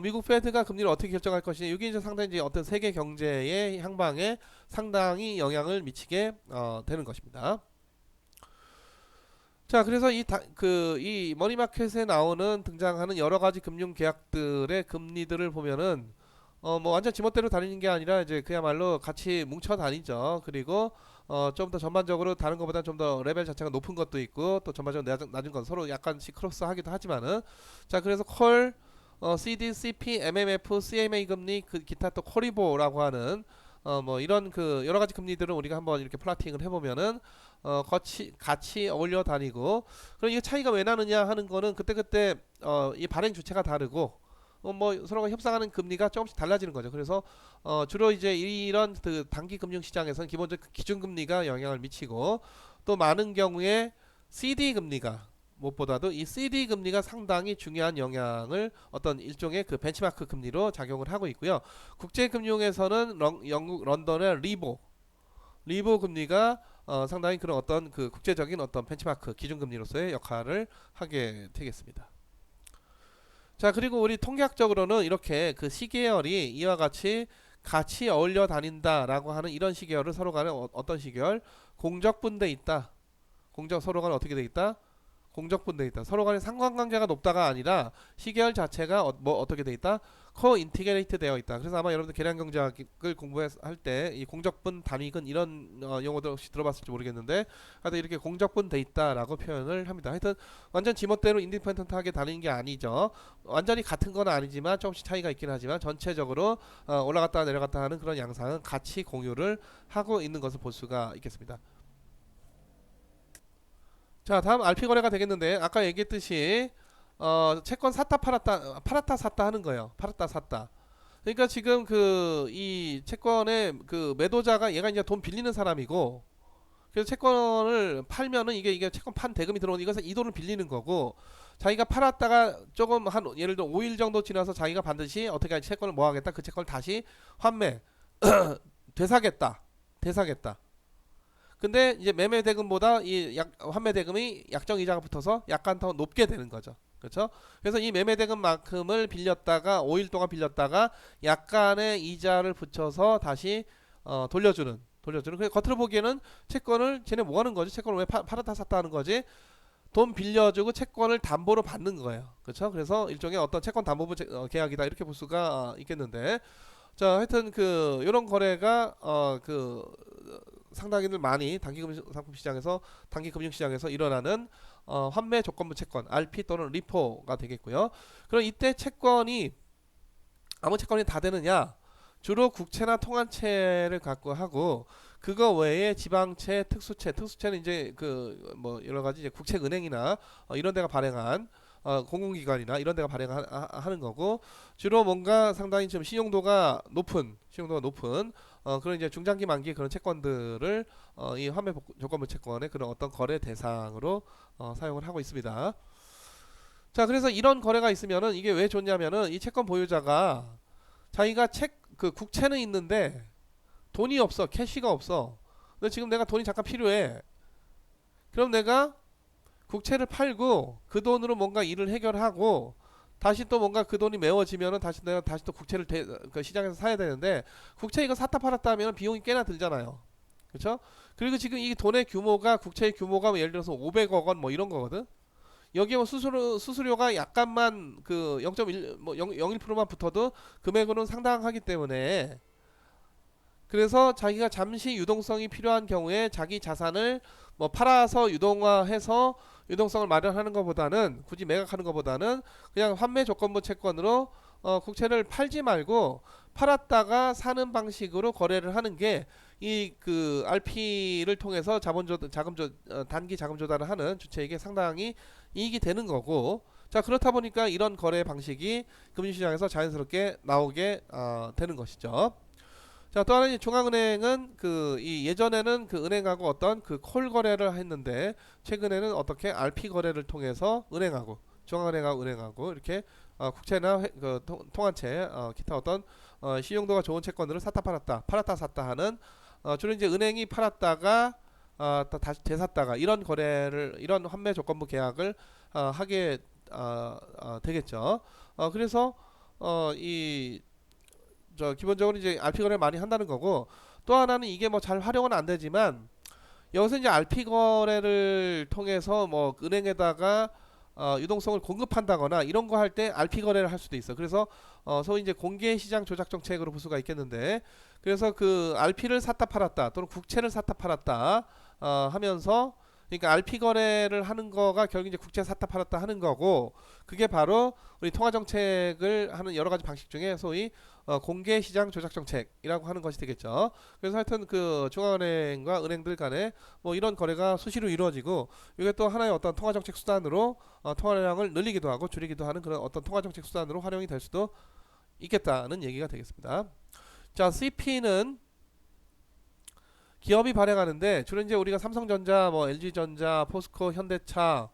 Speaker 1: 미국 페드가 금리를 어떻게 결정할 것이냐 이게 이제 상당히 이제 어떤 세계 경제의 향방에 상당히 영향을 미치게 되는 것입니다. 자, 그래서 이 머니마켓에 나오는 등장하는 여러 가지 금융 계약들의 금리들을 보면은 뭐 완전 지멋대로 다니는 게 아니라 이제 그야말로 같이 뭉쳐 다니죠. 그리고 좀 더 전반적으로 다른 것보다 좀 더 레벨 자체가 높은 것도 있고 또 전반적으로 낮은 건 서로 약간씩 크로스하기도 하지만은 자, 그래서 콜 CD, CP, MMF, CMA 금리, 그 기타 또 코리보라고 하는 뭐 이런 그 여러 가지 금리들을 우리가 한번 이렇게 플라팅을 해보면은 같이 어울려 다니고 그럼 이게 차이가 왜 나느냐 하는 거는 그때그때 이 발행 주체가 다르고 뭐 서로가 협상하는 금리가 조금씩 달라지는 거죠. 그래서 주로 이제 이런 그 단기 금융 시장에서는 기본적 기준 금리가 영향을 미치고 또 많은 경우에 CD 금리가 무엇보다도 이 CD 금리가 상당히 중요한 영향을 어떤 일종의 그 벤치마크 금리로 작용을 하고 있고요. 국제 금융에서는 영국 런던의 리보 금리가 상당히 그런 어떤 그 국제적인 어떤 벤치마크 기준 금리로서의 역할을 하게 되겠습니다. 자, 그리고 우리 통계학적으로는 이렇게 그 시계열이 이와 같이 어울려 다닌다라고 하는 이런 시계열을 서로 간에 어떤 시계열? 공적분돼 있다. 서로 간에 어떻게 돼 있다? 공적분돼 있다. 서로 간에 상관관계가 높다가 아니라 시계열 자체가 어떻게 돼 있다? 코인티그레이트 되어 있다. 그래서 아마 여러분들 계량경제학을 공부할 때 이 공적분 단위근 이런 용어들 혹시 들어봤을지 모르겠는데 하여튼 이렇게 공적분 돼 있다라고 표현을 합니다. 하여튼 완전 지멋대로 인디펜던트하게 다니는 게 아니죠. 완전히 같은 건 아니지만 조금씩 차이가 있긴 하지만 전체적으로 올라갔다 내려갔다 하는 그런 양상은 같이 공유를 하고 있는 것을 볼 수가 있겠습니다. 자, 다음 RP 거래가 되겠는데 아까 얘기했듯이 채권 샀다 팔았다 샀다 하는 거예요. 팔았다 샀다. 그러니까 지금 그 이 채권의 그 매도자가 얘가 이제 돈 빌리는 사람이고 그래서 채권을 팔면은 이게 채권 판 대금이 들어오는 이것은 이 돈을 빌리는 거고 자기가 팔았다가 조금 한 예를 들어 5일 정도 지나서 자기가 반드시 어떻게 하지 채권을 뭐 하겠다 그 채권을 다시 환매 되사겠다. 근데 이제 매매 대금보다 이 환매 대금이 약정 이자가 붙어서 약간 더 높게 되는 거죠. 그렇죠? 그래서 이 매매 대금만큼을 빌렸다가 5일 동안 빌렸다가 약간의 이자를 붙여서 다시 돌려주는. 그래서 겉으로 보기에는 채권을 쟤네 뭐 하는 거지? 채권을 왜 팔았다 샀다 하는 거지? 돈 빌려주고 채권을 담보로 받는 거예요. 그렇죠? 그래서 일종의 어떤 채권 담보부 계약이다 이렇게 볼 수가 있겠는데, 자 하여튼 그 이런 거래가 그 상당히들 많이 단기 금융 시장에서 일어나는 환매 조건부 채권 RP 또는 리포가 되겠고요. 그럼 이때 채권이 아무 채권이 다 되느냐? 주로 국채나 통한채를 갖고 하고 그거 외에 지방채, 특수채는 이제 그 뭐 여러 가지 이제 국책은행이나 이런 데가 발행한 공공기관이나 이런 데가 발행하는 거고, 주로 뭔가 상당히 좀 신용도가 높은 그런 이제 중장기 만기 그런 채권들을 이 환매 조건부 채권의 그런 어떤 거래 대상으로 사용을 하고 있습니다. 자, 그래서 이런 거래가 있으면은 이게 왜 좋냐면은 이 채권 보유자가 자기가 그 국채는 있는데 돈이 없어, 캐시가 없어. 근데 지금 내가 돈이 잠깐 필요해. 그럼 내가 국채를 팔고 그 돈으로 뭔가 일을 해결하고 다시 또 뭔가 그 돈이 메워지면은 내가 다시 또 국채를 그 시장에서 사야 되는데, 국채 이거 샀다 팔았다 하면 비용이 꽤나 들잖아요. 그렇죠? 그리고 지금 이 돈의 규모가, 국채의 규모가 뭐 예를 들어서 500억 원 뭐 이런 거거든. 여기에 뭐 수수료가 약간만 그 0.1 뭐 0.01%만 붙어도 금액은 상당하기 때문에, 그래서 자기가 잠시 유동성이 필요한 경우에 자기 자산을 뭐 팔아서 유동화해서 유동성을 마련하는 것보다는, 굳이 매각하는 것보다는 그냥 환매 조건부 채권으로 국채를 팔지 말고 팔았다가 사는 방식으로 거래를 하는 게 이 그 RP를 통해서 단기 자금 조달을 하는 주체에게 상당히 이익이 되는 거고, 자 그렇다 보니까 이런 거래 방식이 금융시장에서 자연스럽게 나오게 되는 것이죠. 자, 또 하나 중앙은행은 그 이 예전에는 그 은행하고 어떤 그 콜 거래를 했는데, 최근에는 어떻게 RP 거래를 통해서 중앙은행하고 이렇게 국채나 그 통한채, 기타 어떤 신용도가 좋은 채권들을 샀다 팔았다 샀다 하는, 주로 이제 은행이 팔았다가 또 다시 되샀다가 이런 환매 조건부 계약을 하게 되겠죠. 그래서 이 기본적으로 이제 RP 거래를 많이 한다는 거고, 또 하나는 이게 뭐 잘 활용은 안 되지만 여기서 이제 RP 거래를 통해서 뭐 은행에다가 유동성을 공급한다거나 이런 거 할 때 RP 거래를 할 수도 있어. 그래서 소위 이제 공개 시장 조작 정책으로 볼 수가 있겠는데, 그래서 그 RP를 샀다 팔았다 또는 국채를 샀다 팔았다 하면서, 그러니까 RP 거래를 하는 거가 결국 이제 국채 샀다 팔았다 하는 거고, 그게 바로 우리 통화 정책을 하는 여러 가지 방식 중에 소위 공개 시장 조작 정책이라고 하는 것이 되겠죠. 그래서 하여튼 그 중앙은행과 은행들 간에 뭐 이런 거래가 수시로 이루어지고, 이게 또 하나의 어떤 통화 정책 수단으로 통화량을 늘리기도 하고 줄이기도 하는 그런 어떤 통화 정책 수단으로 활용이 될 수도 있겠다는 얘기가 되겠습니다. 자, CP는 기업이 발행하는데 주로 이제 우리가 삼성전자, 뭐 LG전자, 포스코, 현대차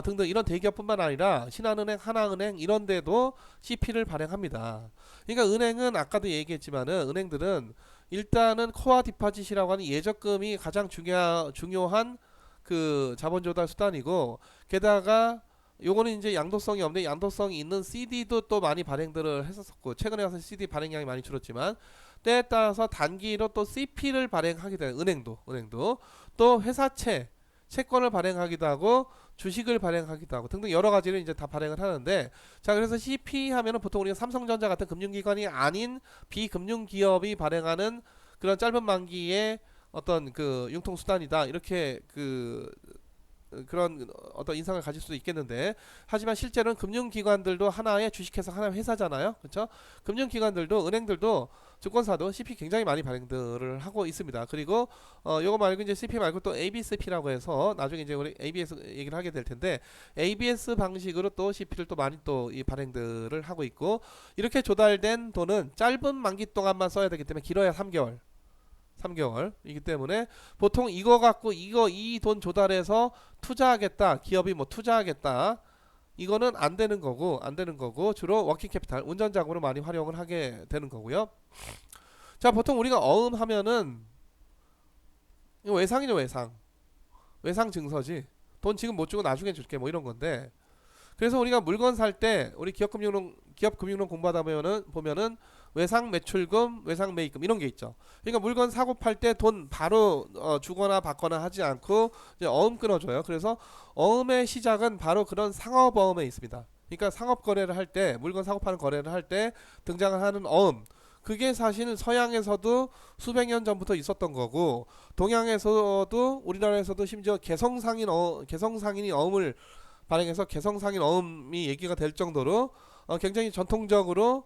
Speaker 1: 등등 이런 대기업뿐만 아니라 신한은행, 하나은행 이런 데도 CP를 발행합니다. 그러니까 은행은 아까도 얘기했지만은 은행들은 일단은 코어 디파짓이라고 하는 예적금이 가장 중요한 그 자본 조달 수단이고, 게다가 요거는 이제 양도성이 없는데 양도성이 있는 CD도 또 많이 발행들을 했었고, 최근에 와서 CD 발행량이 많이 줄었지만 때에 따라서 단기로 또 CP를 발행하게 되는, 은행도 또 채권을 발행하기도 하고 주식을 발행하기도 하고 등등 여러 가지를 이제 다 발행을 하는데, 자 그래서 CP 하면은 보통 우리가 삼성전자 같은 금융기관이 아닌 비금융 기업이 발행하는 그런 짧은 만기의 어떤 그 융통 수단이다, 이렇게 그런 어떤 인상을 가질 수도 있겠는데, 하지만 실제로는 금융기관들도 하나의 주식회사, 하나의 회사잖아요. 그렇죠? 금융기관들도, 은행들도, 증권사도 CP 굉장히 많이 발행들을 하고 있습니다. 그리고 요거 말고 이제 CP 말고 또 ABSP라고 해서 나중에 이제 우리 ABS 얘기를 하게 될 텐데, ABS 방식으로 또 CP를 또 많이 또 이 발행들을 하고 있고, 이렇게 조달된 돈은 짧은 만기 동안만 써야 되기 때문에 길어야 3개월이기 때문에 보통 이거 갖고 이 돈 조달해서 투자하겠다, 기업이 뭐 투자하겠다, 이거는 안 되는 거고 주로 워킹 캐피탈, 운전 자금으로 많이 활용을 하게 되는 거고요. 자, 보통 우리가 어음 하면은 이거 외상이죠, 외상. 외상 증서지. 돈 지금 못 주고 나중에 줄게 뭐 이런 건데. 그래서 우리가 물건 살 때 우리 기업금융론 공부하다 보면은 외상 매출금, 외상 매입금 이런 게 있죠. 그러니까 물건 사고 팔 때 돈 바로 주거나 받거나 하지 않고 이제 어음 끊어줘요. 그래서 어음의 시작은 바로 그런 상업어음에 있습니다. 그러니까 상업 거래를 할 때, 물건 사고 파는 거래를 할 때 등장하는 어음. 그게 사실 서양에서도 수백 년 전부터 있었던 거고, 동양에서도 우리나라에서도 심지어 개성상인이 어음을 발행해서 개성상인 어음이 얘기가 될 정도로 굉장히 전통적으로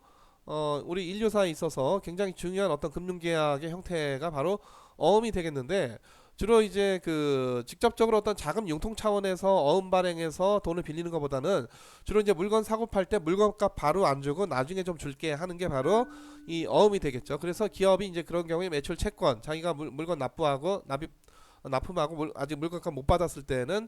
Speaker 1: 우리 인류사에 있어서 굉장히 중요한 어떤 금융계약의 형태가 바로 어음이 되겠는데, 주로 이제 그 직접적으로 어떤 자금 융통 차원에서 어음 발행해서 돈을 빌리는 것보다는 주로 이제 물건 사고 팔 때 물건값 바로 안 주고 나중에 좀 줄게 하는 게 바로 이 어음이 되겠죠. 그래서 기업이 이제 그런 경우에 매출 채권, 자기가 물건 납품하고 아직 물건값 못 받았을 때는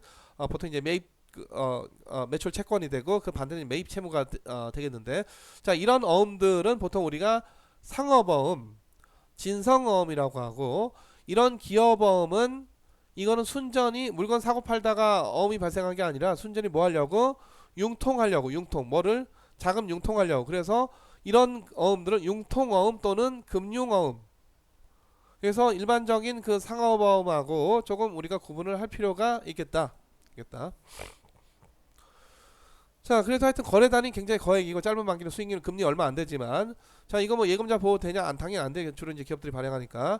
Speaker 1: 보통 이제 매출 채권이 되고 그 반대는 매입 채무가 되겠는데, 자, 이런 어음들은 보통 우리가 상업어음, 진성어음이라고 하고, 이런 기업어음은 이거는 순전히 물건 사고 팔다가 어음이 발생한 게 아니라 순전히 뭐 하려고? 융통하려고. 뭐를? 자금 융통하려고. 그래서 이런 어음들은 융통어음 또는 금융어음. 그래서 일반적인 그 상업어음하고 조금 우리가 구분을 할 필요가 있겠다. 자, 그래서 하여튼 거래단위 굉장히 거액이고 짧은 만기는 수익률 금리 얼마 안 되지만, 자, 이거 뭐 예금자 보호 되냐? 당연히 안 되겠죠. 주로 이제 기업들이 발행하니까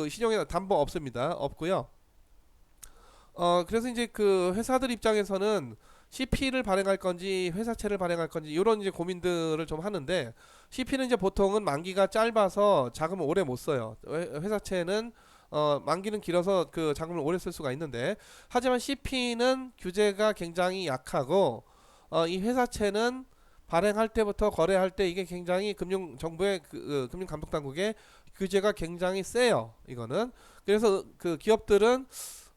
Speaker 1: 신용에 담보 없습니다. 없고요. 그래서 이제 그 회사들 입장에서는 CP를 발행할 건지 회사채를 발행할 건지 이런 이제 고민들을 좀 하는데, CP는 이제 보통은 만기가 짧아서 자금을 오래 못 써요. 회사채는 만기는 길어서 그 자금을 오래 쓸 수가 있는데, 하지만 CP는 규제가 굉장히 약하고 이 회사채는 발행할 때부터 거래할 때 이게 굉장히 정부의 금융감독당국의 규제가 굉장히 세요. 이거는. 그래서 그 기업들은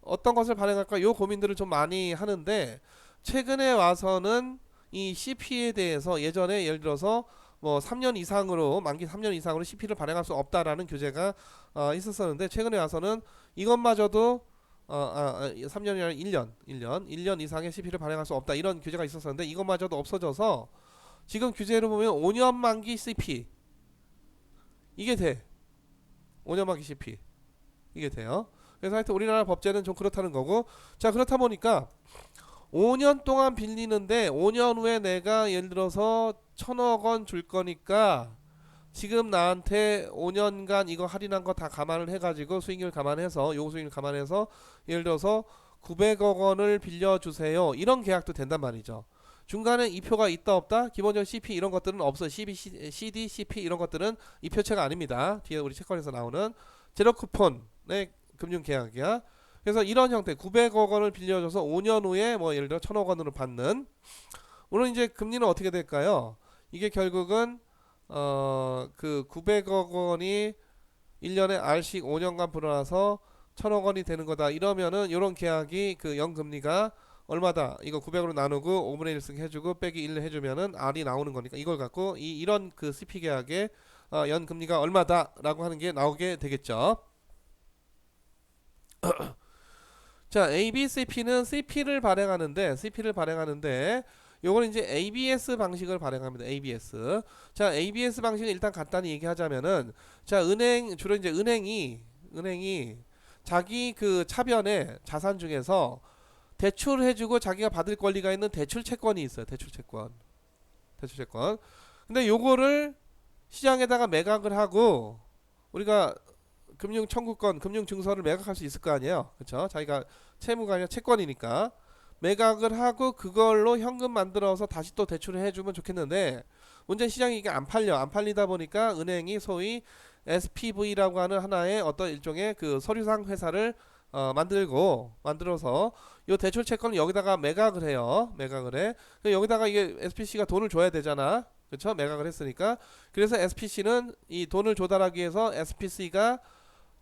Speaker 1: 어떤 것을 발행할까 요 고민들을 좀 많이 하는데, 최근에 와서는 이 CP에 대해서 예전에 예를 들어서 뭐 3년 이상으로 만기 3년 이상으로 CP를 발행할 수 없다라는 규제가 있었었는데, 최근에 와서는 이것마저도 3년이 아니라 1년 이상의 CP를 발행할 수 없다 이런 규제가 있었었는데, 이것마저도 없어져서 지금 규제로 보면 5년 만기 CP 이게 돼. 5년 만기 CP 이게 돼요. 그래서 하여튼 우리나라 법제는 좀 그렇다는 거고, 자, 그렇다 보니까 5년 동안 빌리는데 5년 후에 내가 예를 들어서 1,000억 원 줄 거니까 지금 나한테 5년간 이거 할인한 거 다 감안을 해가지고 수익률 감안해서 요구수익률 감안해서 예를 들어서 900억 원을 빌려주세요. 이런 계약도 된단 말이죠. 중간에 이표가 있다 없다? 기본적으로 CP 이런 것들은 없어요. CD, CP 이런 것들은 이표체가 아닙니다. 뒤에 우리 채권에서 나오는 제로 쿠폰의 금융계약이야. 그래서 이런 형태 900억 원을 빌려줘서 5년 후에 뭐 예를 들어 1,000억 원으로 받는, 물론 이제 금리는 어떻게 될까요? 이게 결국은 그 900억 원이 1년에 R씩 5년간 불어나서 1,000억 원이 되는 거다. 이러면은 이런 계약이 그 연금리가 얼마다? 이거 900으로 나누고 5분의 1씩 해주고 빼기 1 해주면은 R이 나오는 거니까 이걸 갖고 이런 그 CP 계약의 연금리가 얼마다라고 하는 게 나오게 되겠죠. 자, ABCP는 CP를 발행하는데 요거는 이제 ABS 방식을 발행합니다. ABS. 자, ABS 방식은 일단 간단히 얘기하자면은, 자, 주로 이제 은행이 자기 그 차변에 자산 중에서 대출해주고 자기가 받을 권리가 있는 대출 채권이 있어요. 대출 채권. 근데 요거를 시장에다가 매각을 하고 우리가 금융 청구권, 금융 증서를 매각할 수 있을 거 아니에요. 그렇죠? 자기가 채무가 아니라 채권이니까 매각을 하고 그걸로 현금 만들어서 다시 또 대출을 해주면 좋겠는데, 문제는 시장이 이게 안 팔리다 보니까 은행이 소위 SPV라고 하는 하나의 어떤 일종의 그 서류상 회사를 만들어서 요 대출 채권을 여기다가 매각을 해요. 여기다가 이게 SPC가 돈을 줘야 되잖아. 그렇죠? 매각을 했으니까. 그래서 SPC는 이 돈을 조달하기 위해서 SPC가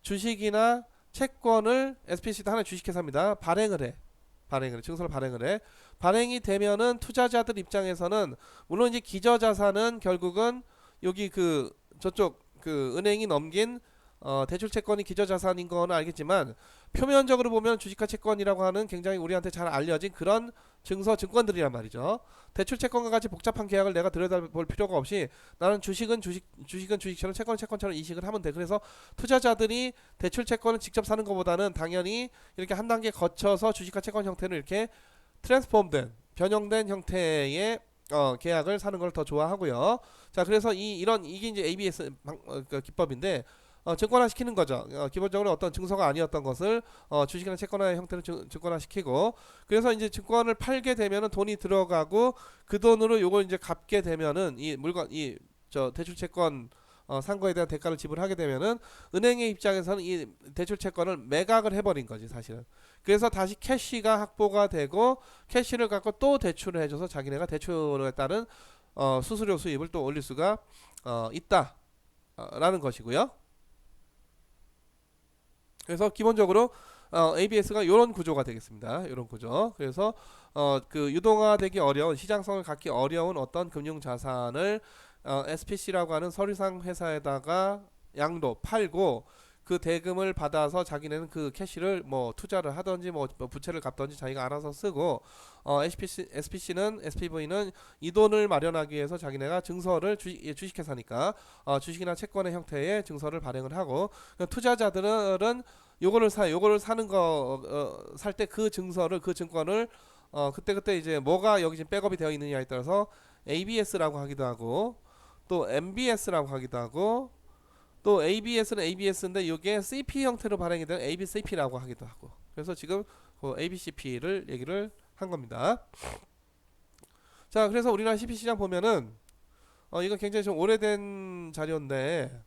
Speaker 1: 주식이나 채권을 SPC도 하나의 주식회사입니다. 증서를 발행을 해. 발행이 되면은 투자자들 입장에서는 물론 이제 기저자산은 결국은 여기 그 저쪽 그 은행이 넘긴 대출 채권이 기저자산인 거는 알겠지만 표면적으로 보면 주식과 채권이라고 하는 굉장히 우리한테 잘 알려진 그런 증서 증권들이란 말이죠. 대출 채권과 같이 복잡한 계약을 내가 들여다볼 필요가 없이 나는 주식은 주식처럼 채권은 채권처럼 이식을 하면 돼. 그래서 투자자들이 대출 채권을 직접 사는 것보다는 당연히 이렇게 한 단계 거쳐서 주식과 채권 형태를 이렇게 트랜스폼된 변형된 형태의 계약을 사는 걸 더 좋아하고요. 자, 그래서 이게 이제 ABS 그 기법인데 증권화 시키는 거죠. 기본적으로 어떤 증서가 아니었던 것을 주식이나 채권화의 형태로 증권화 시키고, 그래서 이제 증권을 팔게 되면은 돈이 들어가고 그 돈으로 요걸 이제 갚게 되면은 이 물건 대출 채권 산 거에 대한 대가를 지불하게 되면은 은행의 입장에서는 이 대출 채권을 매각을 해버린 거지 사실은. 그래서 다시 캐시가 확보가 되고 캐시를 갖고 또 대출을 해줘서 자기네가 대출에 따른 수수료 수입을 또 올릴 수가 있다라는 것이고요. 그래서 기본적으로 ABS가 이런 구조가 되겠습니다. 이런 구조. 그래서 그 유동화되기 어려운, 시장성을 갖기 어려운 어떤 금융 자산을 SPC라고 하는 서류상 회사에다가 양도 팔고 그 대금을 받아서 자기네는 그 캐시를 뭐 투자를 하든지 뭐 부채를 갚든지 자기가 알아서 쓰고, SPC는 SPV는 이 돈을 마련하기 위해서 자기네가 증서를 주식회사니까 주식이나 채권의 형태의 증서를 발행을 하고, 투자자들은 요거를 사는 거 살 때 그 증서를 그 증권을 그때 이제 뭐가 여기 지금 백업이 되어 있느냐에 따라서 ABS라고 하기도 하고 또 MBS라고 하기도 하고 또 ABS는 ABS인데 이게 CP 형태로 발행이 되는 ABCP라고 하기도 하고, 그래서 지금 그 ABCP를 얘기를 한 겁니다. 자, 그래서 우리나라 CP 시장 보면은 이거 굉장히 좀 오래된 자료인데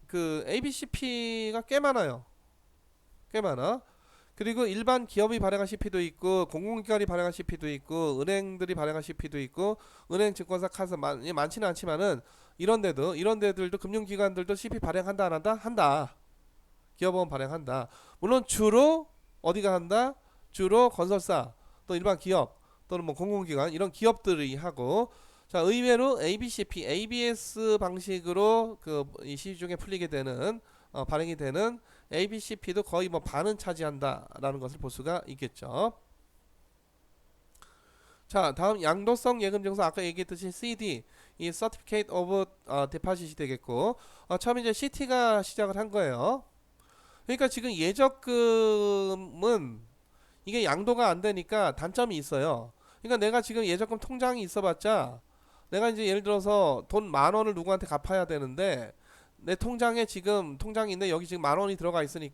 Speaker 1: 그 ABCP가 꽤 많아요. 꽤 많아. 그리고 일반 기업이 발행한 CP도 있고 공공기관이 발행한 CP도 있고 은행들이 발행한 CP도 있고 은행 증권사 카드 많지는 않지만은 이런 데들도 금융기관들도 CP 발행한다 안 한다? 한다. 기업은 발행한다. 물론 주로 어디가 한다? 주로 건설사 또 일반 기업 또는 뭐 공공기관 이런 기업들이 하고, 자, 의외로 ABCP, ABS 방식으로 그 이 시중에 풀리게 되는 발행이 되는 ABCP도 거의 뭐 반은 차지한다라는 것을 볼 수가 있겠죠. 자, 다음 양도성 예금증서, 아까 얘기했듯이 CD, 이 Certificate of Deposit이 되겠고, 처음 이제 CT가 시작을 한 거예요. 그러니까 지금 예적금은 이게 양도가 안 되니까 단점이 있어요. 그러니까 내가 지금 예적금 통장이 있어봤자 내가 이제 예를 들어서 돈 10,000원을 누구한테 갚아야 되는데 내 통장에 지금 통장이 있는데 여기 지금 10,000원이 들어가 있으니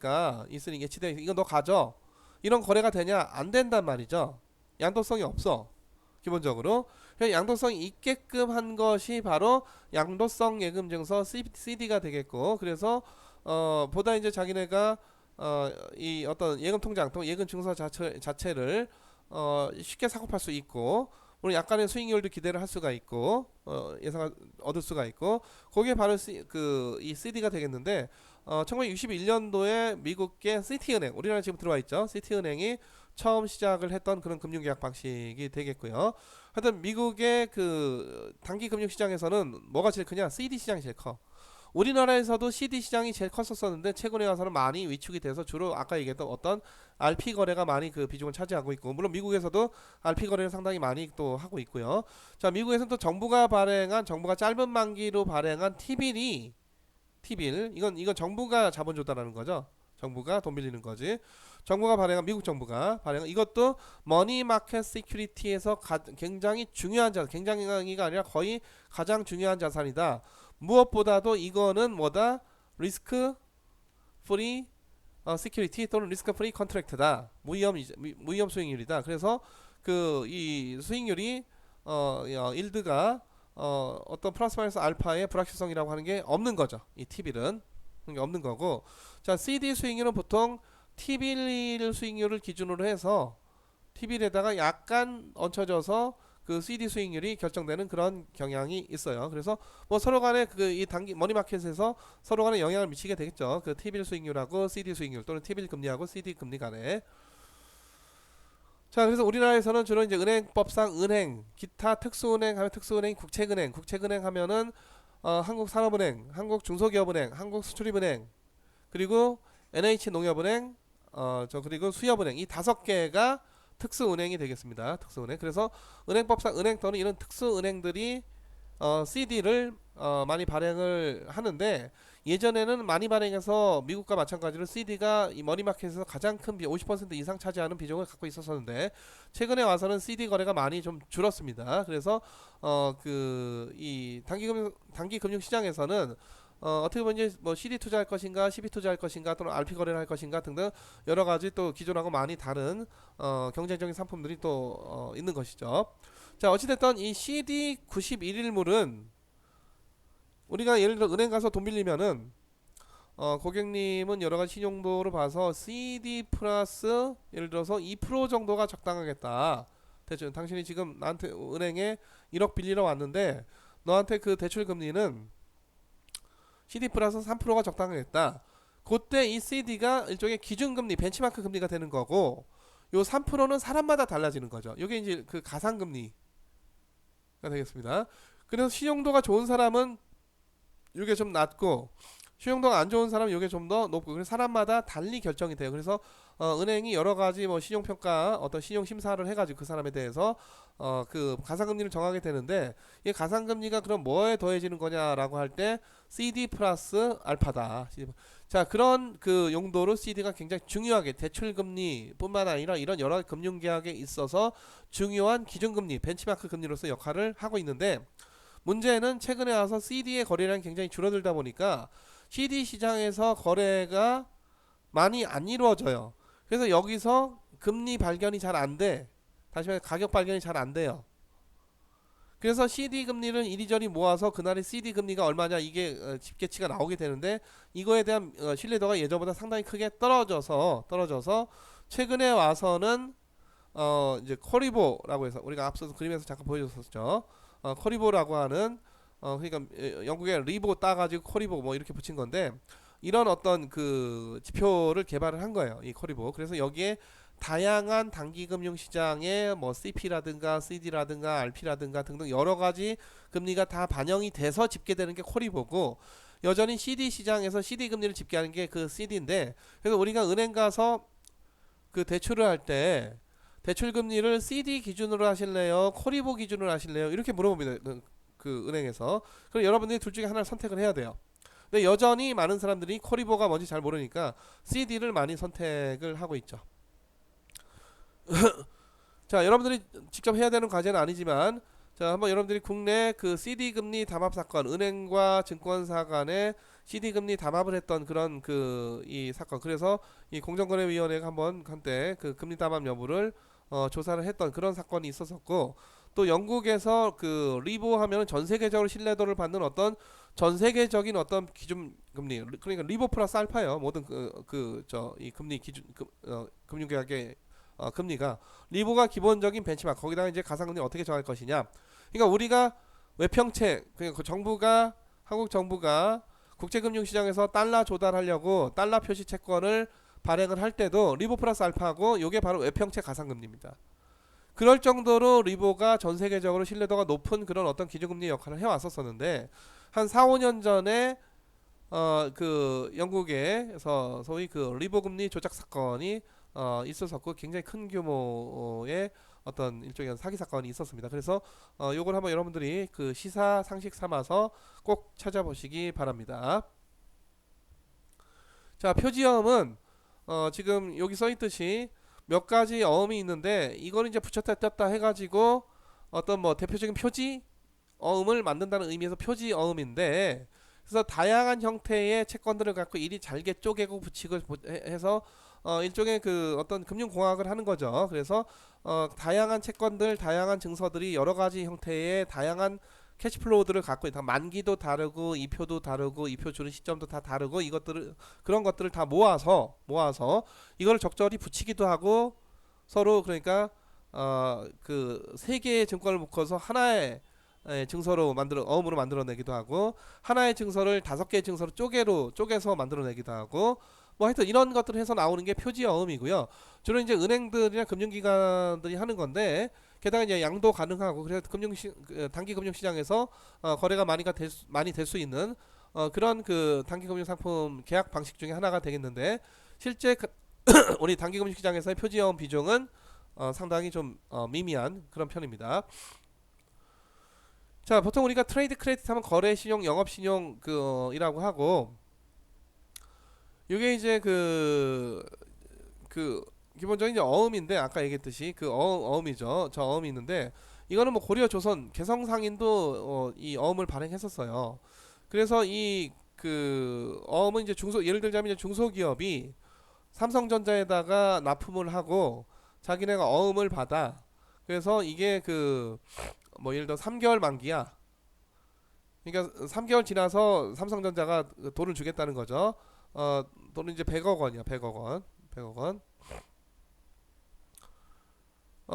Speaker 1: 예치돼 이거 너 가져, 이런 거래가 되냐? 안 된단 말이죠. 양도성이 없어 기본적으로. 그냥 양도성이 있게끔 한 것이 바로 양도성 예금증서 CD가 되겠고, 그래서 보다 이제 자기네가 이 어떤 예금 통장 또 예금 증서 자체를 쉽게 사고 팔 수 있고, 물론 약간의 수익률도 기대를 할 수가 있고 예상을 얻을 수가 있고, 거기에 바로 이 CD가 되겠는데 1961년도에 미국의 시티은행, 우리나라 지금 들어와 있죠. 시티은행이 처음 시작을 했던 그런 금융계약 방식이 되겠고요. 하여튼 미국의 그 단기 금융시장에서는 뭐가 제일 크냐? CD 시장이 제일 커. 우리나라에서도 CD 시장이 제일 컸었는데 최근에 와서는 많이 위축이 돼서 주로 아까 얘기했던 어떤 RP 거래가 많이 그 비중을 차지하고 있고, 물론 미국에서도 RP 거래를 상당히 많이 또 하고 있고요. 자, 미국에서는 또 정부가 짧은 만기로 발행한 T빌, 이건 정부가 자본 줬다라는 거죠. 정부가 돈 빌리는 거지. 미국 정부가 발행한 이것도 머니마켓 시큐리티에서 굉장히 중요한 자산, 굉장히가 아니라 거의 가장 중요한 자산이다. 무엇보다도 이거는 뭐다? 리스크 프리 시큐리티 또는 리스크 프리 컨트랙트다. 무위험 수익률이다. 그래서 그 이 수익률이 일드가 어떤 플러스 마이너스 알파의 불확실성이라고 하는 게 없는 거죠. 이 T빌은 없는 거고, 자, CD 수익률은 보통 T빌 수익률을 기준으로 해서 T빌에다가 약간 얹혀져서 그 CD 수익률이 결정되는 그런 경향이 있어요. 그래서 뭐 서로 간에 그 이 단기 머니마켓에서 서로 간에 영향을 미치게 되겠죠. 그 T빌 수익률하고 CD 수익률 또는 T빌 금리하고 CD 금리 간에. 자, 그래서 우리나라에서는 주로 이제 은행법상 은행, 기타 특수은행 하면 특수은행, 국책은행 하면은 한국산업은행, 한국중소기업은행, 한국수출입은행, 그리고 NH농협은행, 그리고 수협은행, 이 5개가 특수은행이 되겠습니다. 특수은행. 그래서 은행법상 은행 또는 이런 특수은행들이 CD를 많이 발행을 하는데, 예전에는 많이 발행해서 미국과 마찬가지로 CD가 이 머니마켓에서 가장 큰 50% 이상 차지하는 비중을 갖고 있었었는데, 최근에 와서는 CD 거래가 많이 좀 줄었습니다. 그래서 이 단기 금융 시장에서는 어떻게 보면 이제 뭐 CD 투자할 것인가, CB 투자할 것인가, 또는 RP 거래를 할 것인가 등등 여러 가지 또 기존하고 많이 다른 경쟁적인 상품들이 또 있는 것이죠. 자, 어찌됐든 이 CD 91일물은 우리가 예를 들어 은행 가서 돈 빌리면은 고객님은 여러 가지 신용도를 봐서 CD 플러스 예를 들어서 2% 정도가 적당하겠다. 대충 당신이 지금 나한테 은행에 1억 빌리러 왔는데 너한테 그 대출 금리는 CD 플러스 3%가 적당하겠다. 그때 이 CD가 일종의 기준금리, 벤치마크 금리가 되는 거고, 요 3%는 사람마다 달라지는 거죠. 이게 이제 그 가상금리가 되겠습니다. 그래서 신용도가 좋은 사람은 이게 좀 낮고, 신용도가 안 좋은 사람은 이게 좀 더 높고, 그래서 사람마다 달리 결정이 돼요. 그래서 은행이 여러 가지 뭐 신용평가, 어떤 신용심사를 해가지고 그 사람에 대해서 그 가상금리를 정하게 되는데, 이 가상금리가 그럼 뭐에 더해지는 거냐라고 할 때 CD 플러스 알파다. 자, 그런 그 용도로 CD가 굉장히 중요하게 대출금리뿐만 아니라 이런 여러 금융계약에 있어서 중요한 기준금리, 벤치마크 금리로서 역할을 하고 있는데, 문제는 최근에 와서 CD의 거래량이 굉장히 줄어들다 보니까 CD 시장에서 거래가 많이 안 이루어져요. 그래서 여기서 금리 발견이 잘 안 돼. 다시 말해 가격 발견이 잘 안 돼요. 그래서 CD 금리를 이리저리 모아서 그날의 CD 금리가 얼마냐, 이게 집계치가 나오게 되는데, 이거에 대한 신뢰도가 예전보다 상당히 크게 떨어져서 최근에 와서는 이제 코리보라고 해서 우리가 앞서서 그림에서 잠깐 보여줬었죠. 코리보라고 하는 그러니까 영국의 리보 따가지고 코리보 뭐 이렇게 붙인 건데, 이런 어떤 그 지표를 개발을 한 거예요, 이 코리보. 그래서 여기에 다양한 단기금융시장의 뭐 CP라든가 CD라든가 RP라든가 등등 여러 가지 금리가 다 반영이 돼서 집계되는 게 코리보고, 여전히 CD 시장에서 CD 금리를 집계하는 게 그 CD인데, 그래서 우리가 은행 가서 그 대출을 할 때 대출 금리를 CD 기준으로 하실래요, 코리보 기준으로 하실래요, 이렇게 물어봅니다. 그 은행에서. 그럼 여러분들이 둘 중에 하나를 선택을 해야 돼요. 근데 여전히 많은 사람들이 코리보가 뭔지 잘 모르니까 CD를 많이 선택을 하고 있죠. 자, 여러분들이 직접 해야 되는 과제는 아니지만, 자, 한번 여러분들이 국내 그 CD 금리 담합 사건, 은행과 증권사 간에 CD 금리 담합을 했던 그런 그 이 사건, 그래서 이 공정거래위원회가 한때 그 금리 담합 여부를 조사를 했던 그런 사건이 있었었고, 또 영국에서 그 리보 하면은 전 세계적으로 신뢰도를 받는 어떤 전 세계적인 어떤 기준 금리, 그러니까 리보 플러스 알파예요. 모든 이 금리 기준 금융계약의 금리가, 리보가 기본적인 벤치마크, 거기다가 이제 가상금리 어떻게 정할 것이냐. 그러니까 우리가 외평채, 그러니까 그 정부가, 한국 정부가 국제금융시장에서 달러 조달하려고 달러 표시 채권을 발행을 할 때도 리보 플러스 알파고, 요게 바로 외평채 가상금리입니다. 그럴 정도로 리보가 전 세계적으로 신뢰도가 높은 그런 어떤 기준금리 역할을 해왔었었는데, 한 4, 5년 전에 그 영국에서 소위 그 리보 금리 조작 사건이 있었었고, 굉장히 큰 규모의 어떤 일종의 사기 사건이 있었습니다. 그래서 요걸 한번 여러분들이 그 시사 상식 삼아서 꼭 찾아보시기 바랍니다. 자, 표지어음은 지금 여기 써있듯이 몇 가지 어음이 있는데, 이거는 이제 붙였다 뗐다 해가지고 어떤 뭐 대표적인 표지 어음을 만든다는 의미에서 표지 어음인데, 그래서 다양한 형태의 채권들을 갖고 이리 잘게 쪼개고 붙이고 해서 일종의 그 어떤 금융공학을 하는 거죠. 그래서 다양한 채권들, 다양한 증서들이 여러 가지 형태의 다양한 캐시플로우들을 갖고 있다. 만기도 다르고 이표도 다르고 이표 주는 시점도 다 다르고, 이것들을 그런 것들을 다 모아서 이걸 적절히 붙이기도 하고, 서로 그러니까 그 세 개의 증권을 묶어서 하나의 증서로 어음으로 만들어내기도 하고, 하나의 증서를 5개의 증서로 쪼개서 만들어내기도 하고, 뭐 하여튼 이런 것들을 해서 나오는 게 표지 어음이고요. 주로 이제 은행들이나 금융기관들이 하는 건데, 게다가 이제 양도 가능하고 그래서 단기 금융 시장에서 거래가 많이 될 수 있는 그런 그 단기 금융 상품 계약 방식 중에 하나가 되겠는데 실제 우리 단기 금융 시장에서의 표지어음 비중은 상당히 좀 미미한 그런 편입니다. 자, 보통 우리가 트레이드 크레딧 하면 거래 신용, 영업 신용 이라고 하고 이게 이제 그 기본적인 이제 어음인데 아까 얘기했듯이 그 어음이죠. 저 어음이 있는데 이거는 뭐 고려 조선 개성상인도 이 어음을 발행했었어요. 그래서 이 그 어음은 이제 예를 들자면 이제 중소기업이 삼성전자에다가 납품을 하고 자기네가 어음을 받아. 그래서 이게 뭐 예를 들어 3개월 만기야. 그러니까 3개월 지나서 삼성전자가 돈을 주겠다는 거죠. 돈은 이제 100억 원이야. 100억 원. 100억 원.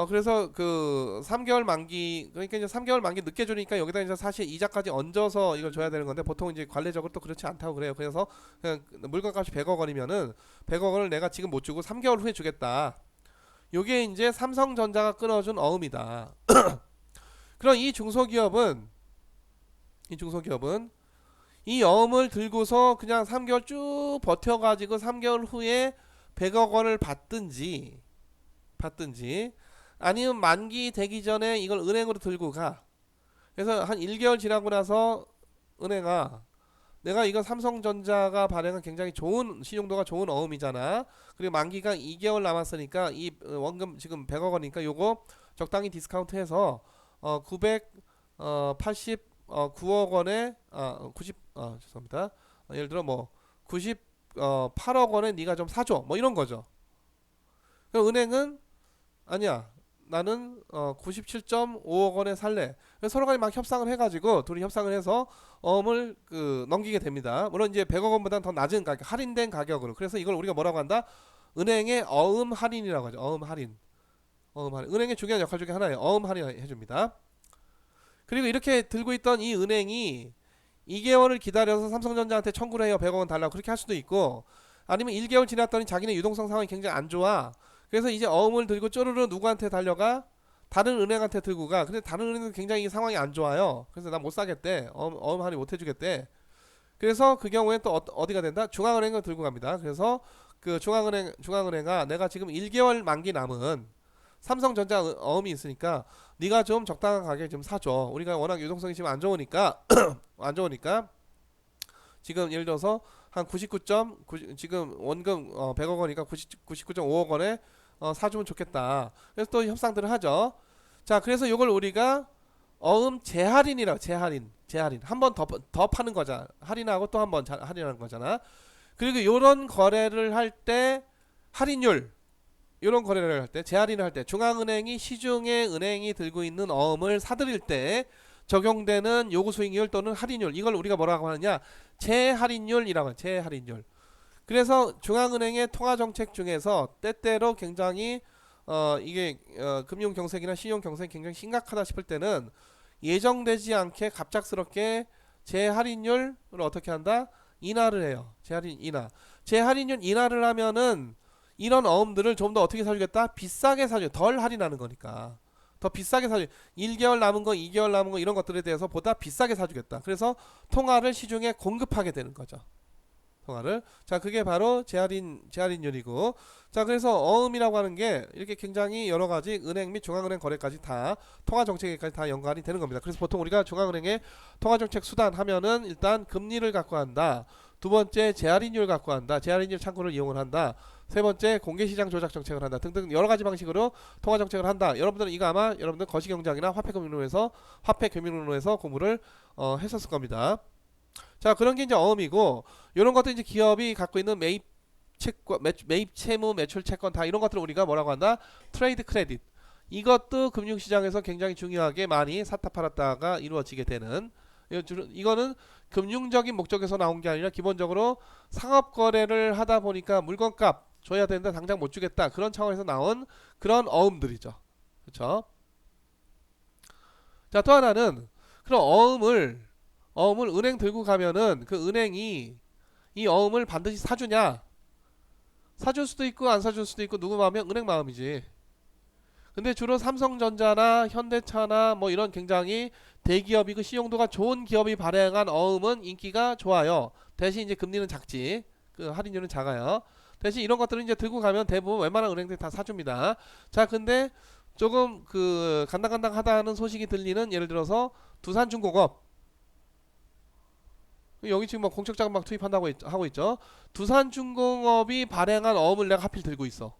Speaker 1: 그래서 3개월 만기, 그러니까 이제 3개월 만기 늦게 주니까 여기다 이제 사실 이자까지 얹어서 이걸 줘야 되는 건데 보통 이제 관례적으로 또 그렇지 않다고 그래요. 그래서 그냥 물건값이 100억 원이면은 100억 원을 내가 지금 못 주고 3개월 후에 주겠다. 요게 이제 삼성전자가 끊어준 어음이다. 그럼 이 중소기업은 이 어음을 들고서 그냥 3개월 쭉 버텨가지고 3개월 후에 100억 원을 받든지 아니면 만기 되기 전에 이걸 은행으로 들고 가. 그래서 한 1개월 지나고 나서 은행아, 내가 이거 삼성전자가 발행한 굉장히 좋은 신용도가 좋은 어음이잖아. 그리고 만기가 2개월 남았으니까 이 원금 지금 100억 원이니까 요거 적당히 디스카운트해서 989억 원에 90 죄송합니다. 예를 들어 뭐 98억 원에 네가 좀 사줘. 뭐 이런 거죠. 그럼 은행은 아니야. 나는 97.5억 원에 살래. 그래서 서로 간에 막 협상을 해가지고 둘이 협상을 해서 어음을 넘기게 됩니다. 물론 이제 100억 원보다는 더 낮은 가격, 할인된 가격으로. 그래서 이걸 우리가 뭐라고 한다? 은행의 어음 할인이라고 하죠. 어음 할인. 은행의 중요한 역할 중에 하나예요. 어음 할인 해줍니다. 그리고 이렇게 들고 있던 이 은행이 2개월을 기다려서 삼성전자한테 청구를 해요. 100억 원 달라고. 그렇게 할 수도 있고 아니면 1개월 지났더니 자기네 유동성 상황이 굉장히 안 좋아. 그래서 이제 어음을 들고 쪼르르 누구한테 달려가? 다른 은행한테 들고 가. 근데 다른 은행은 굉장히 상황이 안 좋아요. 그래서 나 못 사겠대. 어음 할인 못 해주겠대. 그래서 그 경우엔 또 어디가 된다? 중앙은행을 들고 갑니다. 그래서 그 중앙은행아 내가 지금 1개월 만기 남은 삼성전자 어음이 있으니까 네가 좀 적당한 가격에 좀 사줘. 우리가 워낙 유동성이 지금 안 좋으니까 지금 예를 들어서 한 99.9 지금 원금 100억 원이니까 99.5억 원에 사주면 좋겠다. 그래서 또 협상들을 하죠. 자, 그래서 이걸 우리가 어음 재할인이라고 재할인 한 번 더 파는 거잖아. 할인하고 또 한 번 할인하는 거잖아. 그리고 요런 거래를 할 때 할인율 이런 거래를 할 때 재할인을 할 때 중앙은행이 시중에 은행이 들고 있는 어음을 사들일 때 적용되는 요구 수익률 또는 할인율 이걸 우리가 뭐라고 하느냐 재할인율이라고 해요. 재할인율. 그래서 중앙은행의 통화정책 중에서 때때로 굉장히 이게 금융경색이나 신용경색이 굉장히 심각하다 싶을 때는 예정되지 않게 갑작스럽게 재할인율을 어떻게 한다? 인하를 해요. 재할인율 인하를 하면은 이런 어음들을 좀 더 어떻게 사주겠다? 비싸게 사줘. 덜 할인하는 거니까. 더 비싸게 사주. 1개월 남은 거, 2개월 남은 거 이런 것들에 대해서 보다 비싸게 사주겠다. 그래서 통화를 시중에 공급하게 되는 거죠. 통화를. 자, 그게 바로 재할인율이고. 자, 그래서 어음이라고 하는 게 이렇게 굉장히 여러 가지 은행 및 중앙은행 거래까지 다 통화 정책에까지 다 연관이 되는 겁니다. 그래서 보통 우리가 중앙은행의 통화 정책 수단 하면은 일단 금리를 갖고 한다. 두 번째 재할인율 갖고 한다. 재할인율 창구를 이용을 한다. 세 번째 공개시장 조작 정책을 한다. 등등 여러 가지 방식으로 통화 정책을 한다. 여러분들은 이거 아마 여러분들 거시경장이나 화폐금융론에서 공부를 했었을 겁니다. 자, 그런 게 이제 어음이고 이런 것도 이제 기업이 갖고 있는 매입 채무, 매출 채권 다 이런 것들을 우리가 뭐라고 한다? 트레이드 크레딧. 이것도 금융시장에서 굉장히 중요하게 많이 샀다 팔았다가 이루어지게 되는 이거는 금융적인 목적에서 나온 게 아니라 기본적으로 상업거래를 하다 보니까 물건값 줘야 되는데 당장 못 주겠다 그런 차원에서 나온 그런 어음들이죠. 그렇죠? 자, 또 하나는 그런 어음을 은행 들고 가면은 그 은행이 이 어음을 반드시 사주냐? 사줄 수도 있고 안 사줄 수도 있고 누구 마음이야? 은행 마음이지. 근데 주로 삼성전자나 현대차나 뭐 이런 굉장히 대기업이고 신용도가 좋은 기업이 발행한 어음은 인기가 좋아요. 대신 이제 금리는 작지. 그 할인율은 작아요. 대신 이런 것들은 이제 들고 가면 대부분 웬만한 은행들이 다 사줍니다. 자, 근데 조금 그 간당간당하다는 소식이 들리는 예를 들어서 두산중공업, 여기 지금 뭐 공적자금 막 투입한다고 하고 있죠. 두산중공업이 발행한 어음을 내가 하필 들고 있어.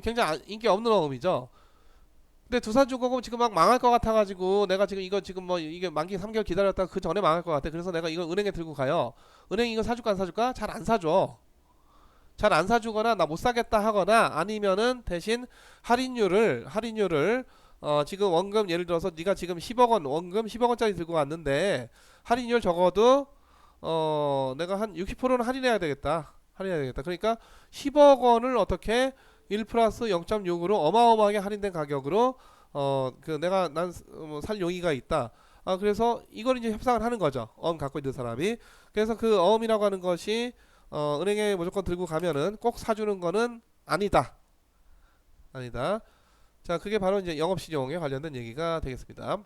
Speaker 1: 굉장히 인기 없는 어음이죠. 근데 두산중공업 지금 막 망할 것 같아가지고 내가 지금 이거 지금 뭐 이게 만기 3개월 기다렸다가 그 전에 망할 것 같아. 그래서 내가 이거 은행에 들고 가요. 은행 이거 사줄까 안 사줄까? 잘 안 사줘. 잘 안 사주거나 나 못 사겠다 하거나 아니면은 대신 할인율을 지금 원금 예를 들어서 네가 지금 10억 원 원금 10억 원짜리 들고 왔는데 할인율 적어도 내가 한 60%는 할인해야 되겠다. 할인해야 되겠다. 그러니까 10억 원을 어떻게 1 플러스 0.6으로 어마어마하게 할인된 가격으로 그 내가 살 용의가 있다. 그래서 이걸 이제 협상을 하는 거죠. 어음 갖고 있는 사람이. 그래서 그 어음이라고 하는 것이 은행에 무조건 들고 가면은 꼭 사주는 거는 아니다. 아니다. 자, 그게 바로 이제 영업실용에 관련된 얘기가 되겠습니다.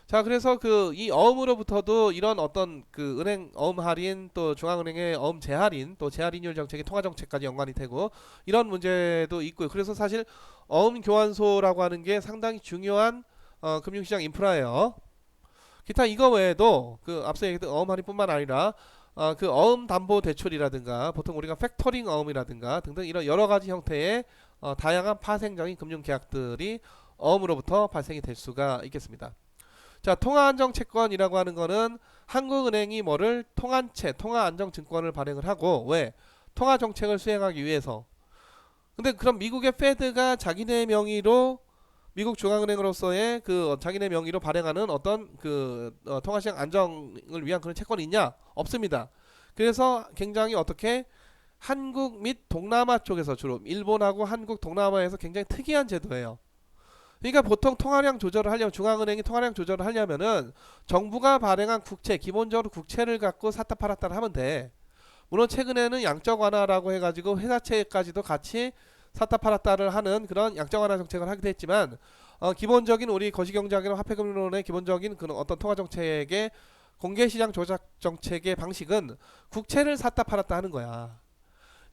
Speaker 1: 자, 그래서 그 이 어음으로부터도 이런 어떤 그 은행 어음 할인 또 중앙은행의 어음 재할인 또 재할인율 정책의 통화 정책까지 연관이 되고 이런 문제도 있고요. 그래서 사실 어음 교환소라고 하는 게 상당히 중요한 금융시장 인프라예요. 기타 이거 외에도 그 앞서 얘기했던 어음 할인뿐만 아니라 그 어음 담보 대출이라든가 보통 우리가 팩터링 어음이라든가 등등 이런 여러 가지 형태의 다양한 파생적인 금융 계약들이 어음으로부터 발생이 될 수가 있겠습니다. 자, 통화안정채권이라고 하는 거는 한국은행이 뭐를 통한채, 통화안정증권을 발행을 하고 왜? 통화정책을 수행하기 위해서. 근데 그럼 미국의 페드가 자기네 명의로 미국 중앙은행으로서의 그 자기네 명의로 발행하는 어떤 그 통화시장 안정을 위한 그런 채권이 있냐? 없습니다. 그래서 굉장히 어떻게 한국 및 동남아 쪽에서 주로 일본하고 한국 동남아에서 굉장히 특이한 제도예요. 그러니까 보통 통화량 조절을 하려면 중앙은행이 통화량 조절을 하려면은 정부가 발행한 국채 기본적으로 국채를 갖고 샀다 팔았다를 하면 돼. 물론 최근에는 양적 완화라고 해가지고 회사채까지도 같이 샀다 팔았다를 하는 그런 양적 완화 정책을 하기도 했지만 기본적인 우리 거시경제학이나 화폐금융론의 기본적인 그런 어떤 통화 정책의 공개시장 조작 정책의 방식은 국채를 샀다 팔았다 하는 거야.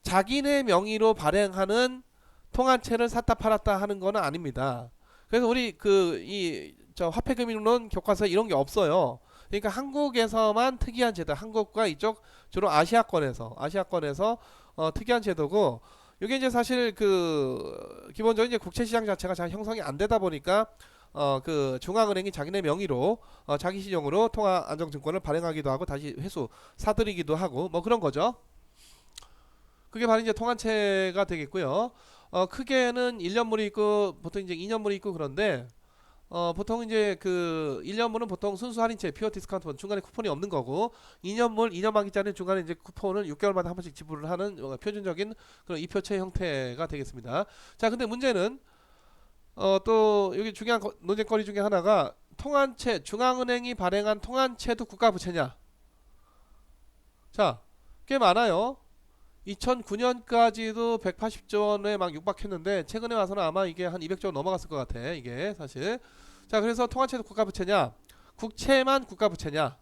Speaker 1: 자기네 명의로 발행하는 통화채를 샀다 팔았다 하는 거는 아닙니다. 그래서 우리 저 화폐금융론 교과서에 이런 게 없어요. 그러니까 한국에서만 특이한 제도, 한국과 이쪽 주로 아시아권에서 특이한 제도고, 이게 이제 사실 그 기본적인 이제 국채 시장 자체가 잘 형성이 안 되다 보니까 그 중앙은행이 자기네 명의로 자기 신용으로 통화 안정증권을 발행하기도 하고 다시 회수 사들이기도 하고 뭐 그런 거죠. 그게 바로 이제 통한채가 되겠고요. 크게는 1년물이 있고 보통 이제 2년물이 있고 그런데 보통 이제 그 1년물은 보통 순수 할인채 퓨어 디스카운트 중간에 쿠폰이 없는 거고 2년물 2년 만기짜리는 중간에 이제 쿠폰을 6개월마다 한 번씩 지불을 하는 표준적인 그런 이표채 형태가 되겠습니다. 자, 근데 문제는 또 여기 중요한 논쟁거리 중에 하나가 통한채 중앙은행이 발행한 통한채도 국가부채냐. 자, 꽤 많아요. 2009년까지도 180조 원에 막 육박했는데 최근에 와서는 아마 이게 한 200조 원 넘어갔을 것 같아. 이게 사실. 자, 그래서 통화채도 국가부채냐? 국채만 국가부채냐?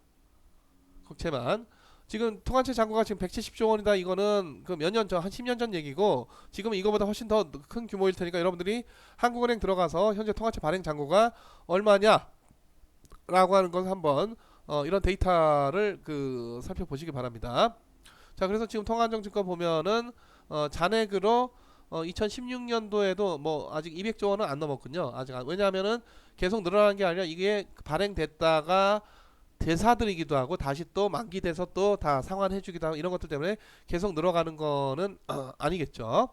Speaker 1: 국채만. 지금 통화채 잔고가 지금 170조 원이다. 이거는 그 몇 년 전, 한 10년 전 얘기고 지금은 이거보다 훨씬 더 큰 규모일 테니까 여러분들이 한국은행 들어가서 현재 통화채 발행 잔고가 얼마냐? 라고 하는 건 한번 이런 데이터를 그 살펴보시기 바랍니다. 자, 그래서 지금 통화안정증권 보면은 잔액으로 2016년도에도 뭐 아직 200조 원은 안 넘었군요. 아직 왜냐하면은 계속 늘어나는 게 아니라 이게 발행됐다가 되사들이기도 하고 다시 또 만기돼서 또 다 상환해주기도 하고 이런 것들 때문에 계속 늘어가는 거는 아니겠죠.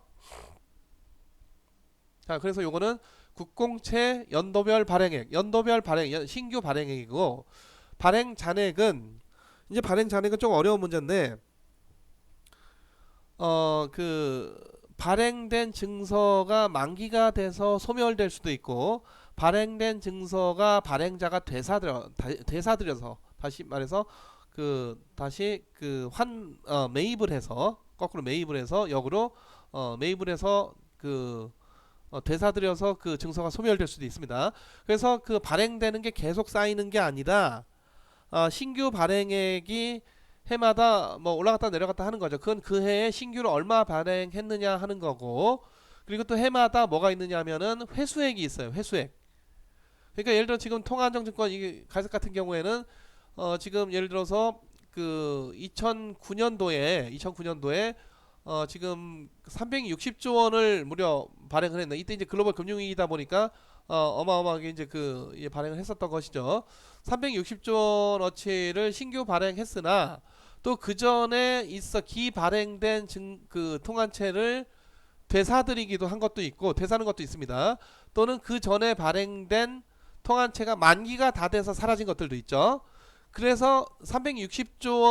Speaker 1: 자, 그래서 요거는 국공채 연도별 발행액, 신규 발행액이고 발행 잔액은 좀 어려운 문제인데. 그 발행된 증서가 만기가 돼서 소멸될 수도 있고 발행된 증서가 발행자가 되사들여서 다시 말해서 다시 매입을 해서 거꾸로 매입을 해서 역으로 매입을 해서 되사들여서 그 증서가 소멸될 수도 있습니다. 그래서 그 발행되는 게 계속 쌓이는 게 아니라 신규 발행액이 해마다 뭐 올라갔다 내려갔다 하는 거죠. 그건 그 해에 신규로 얼마 발행했느냐 하는 거고, 그리고 또 해마다 뭐가 있느냐 하면은 회수액이 있어요. 회수액. 그러니까 예를 들어 지금 통화안정증권 이 갈색 같은 경우에는 지금 예를 들어서 그 2009년도에 지금 360조 원을 무려 발행을 했네. 이때 이제 글로벌 금융위기다 보니까 어마어마하게 이제 발행을 했었던 것이죠. 360조 원어치를 신규 발행했으나 또 그 전에 있어 기발행된 그 통한채를 되사들이기도 한 것도 있고 되사는 것도 있습니다. 또는 그 전에 발행된 통한채가 만기가 다 돼서 사라진 것들도 있죠. 그래서 360조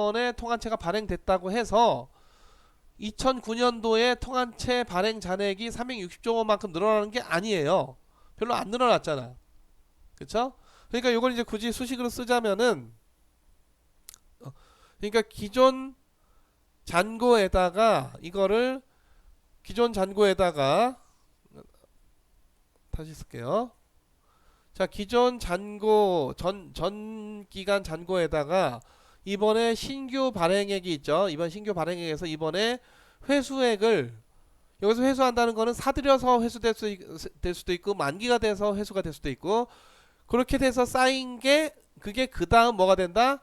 Speaker 1: 원의 통한채가 발행됐다고 해서 2009년도에 통한채 발행 잔액이 360조 원만큼 늘어나는 게 아니에요. 별로 안 늘어났잖아. 그쵸? 그러니까 이걸 이제 굳이 수식으로 쓰자면은 그러니까 기존 잔고에다가 다시 쓸게요. 자, 기존 잔고 전 기간 잔고에다가 이번에 신규 발행액이 있죠. 이번 신규 발행액에서 이번에 회수액을 여기서 회수한다는 거는 사들여서 회수될 수도 있고 만기가 돼서 회수가 될 수도 있고 그렇게 돼서 쌓인 게 그게 그 다음 뭐가 된다?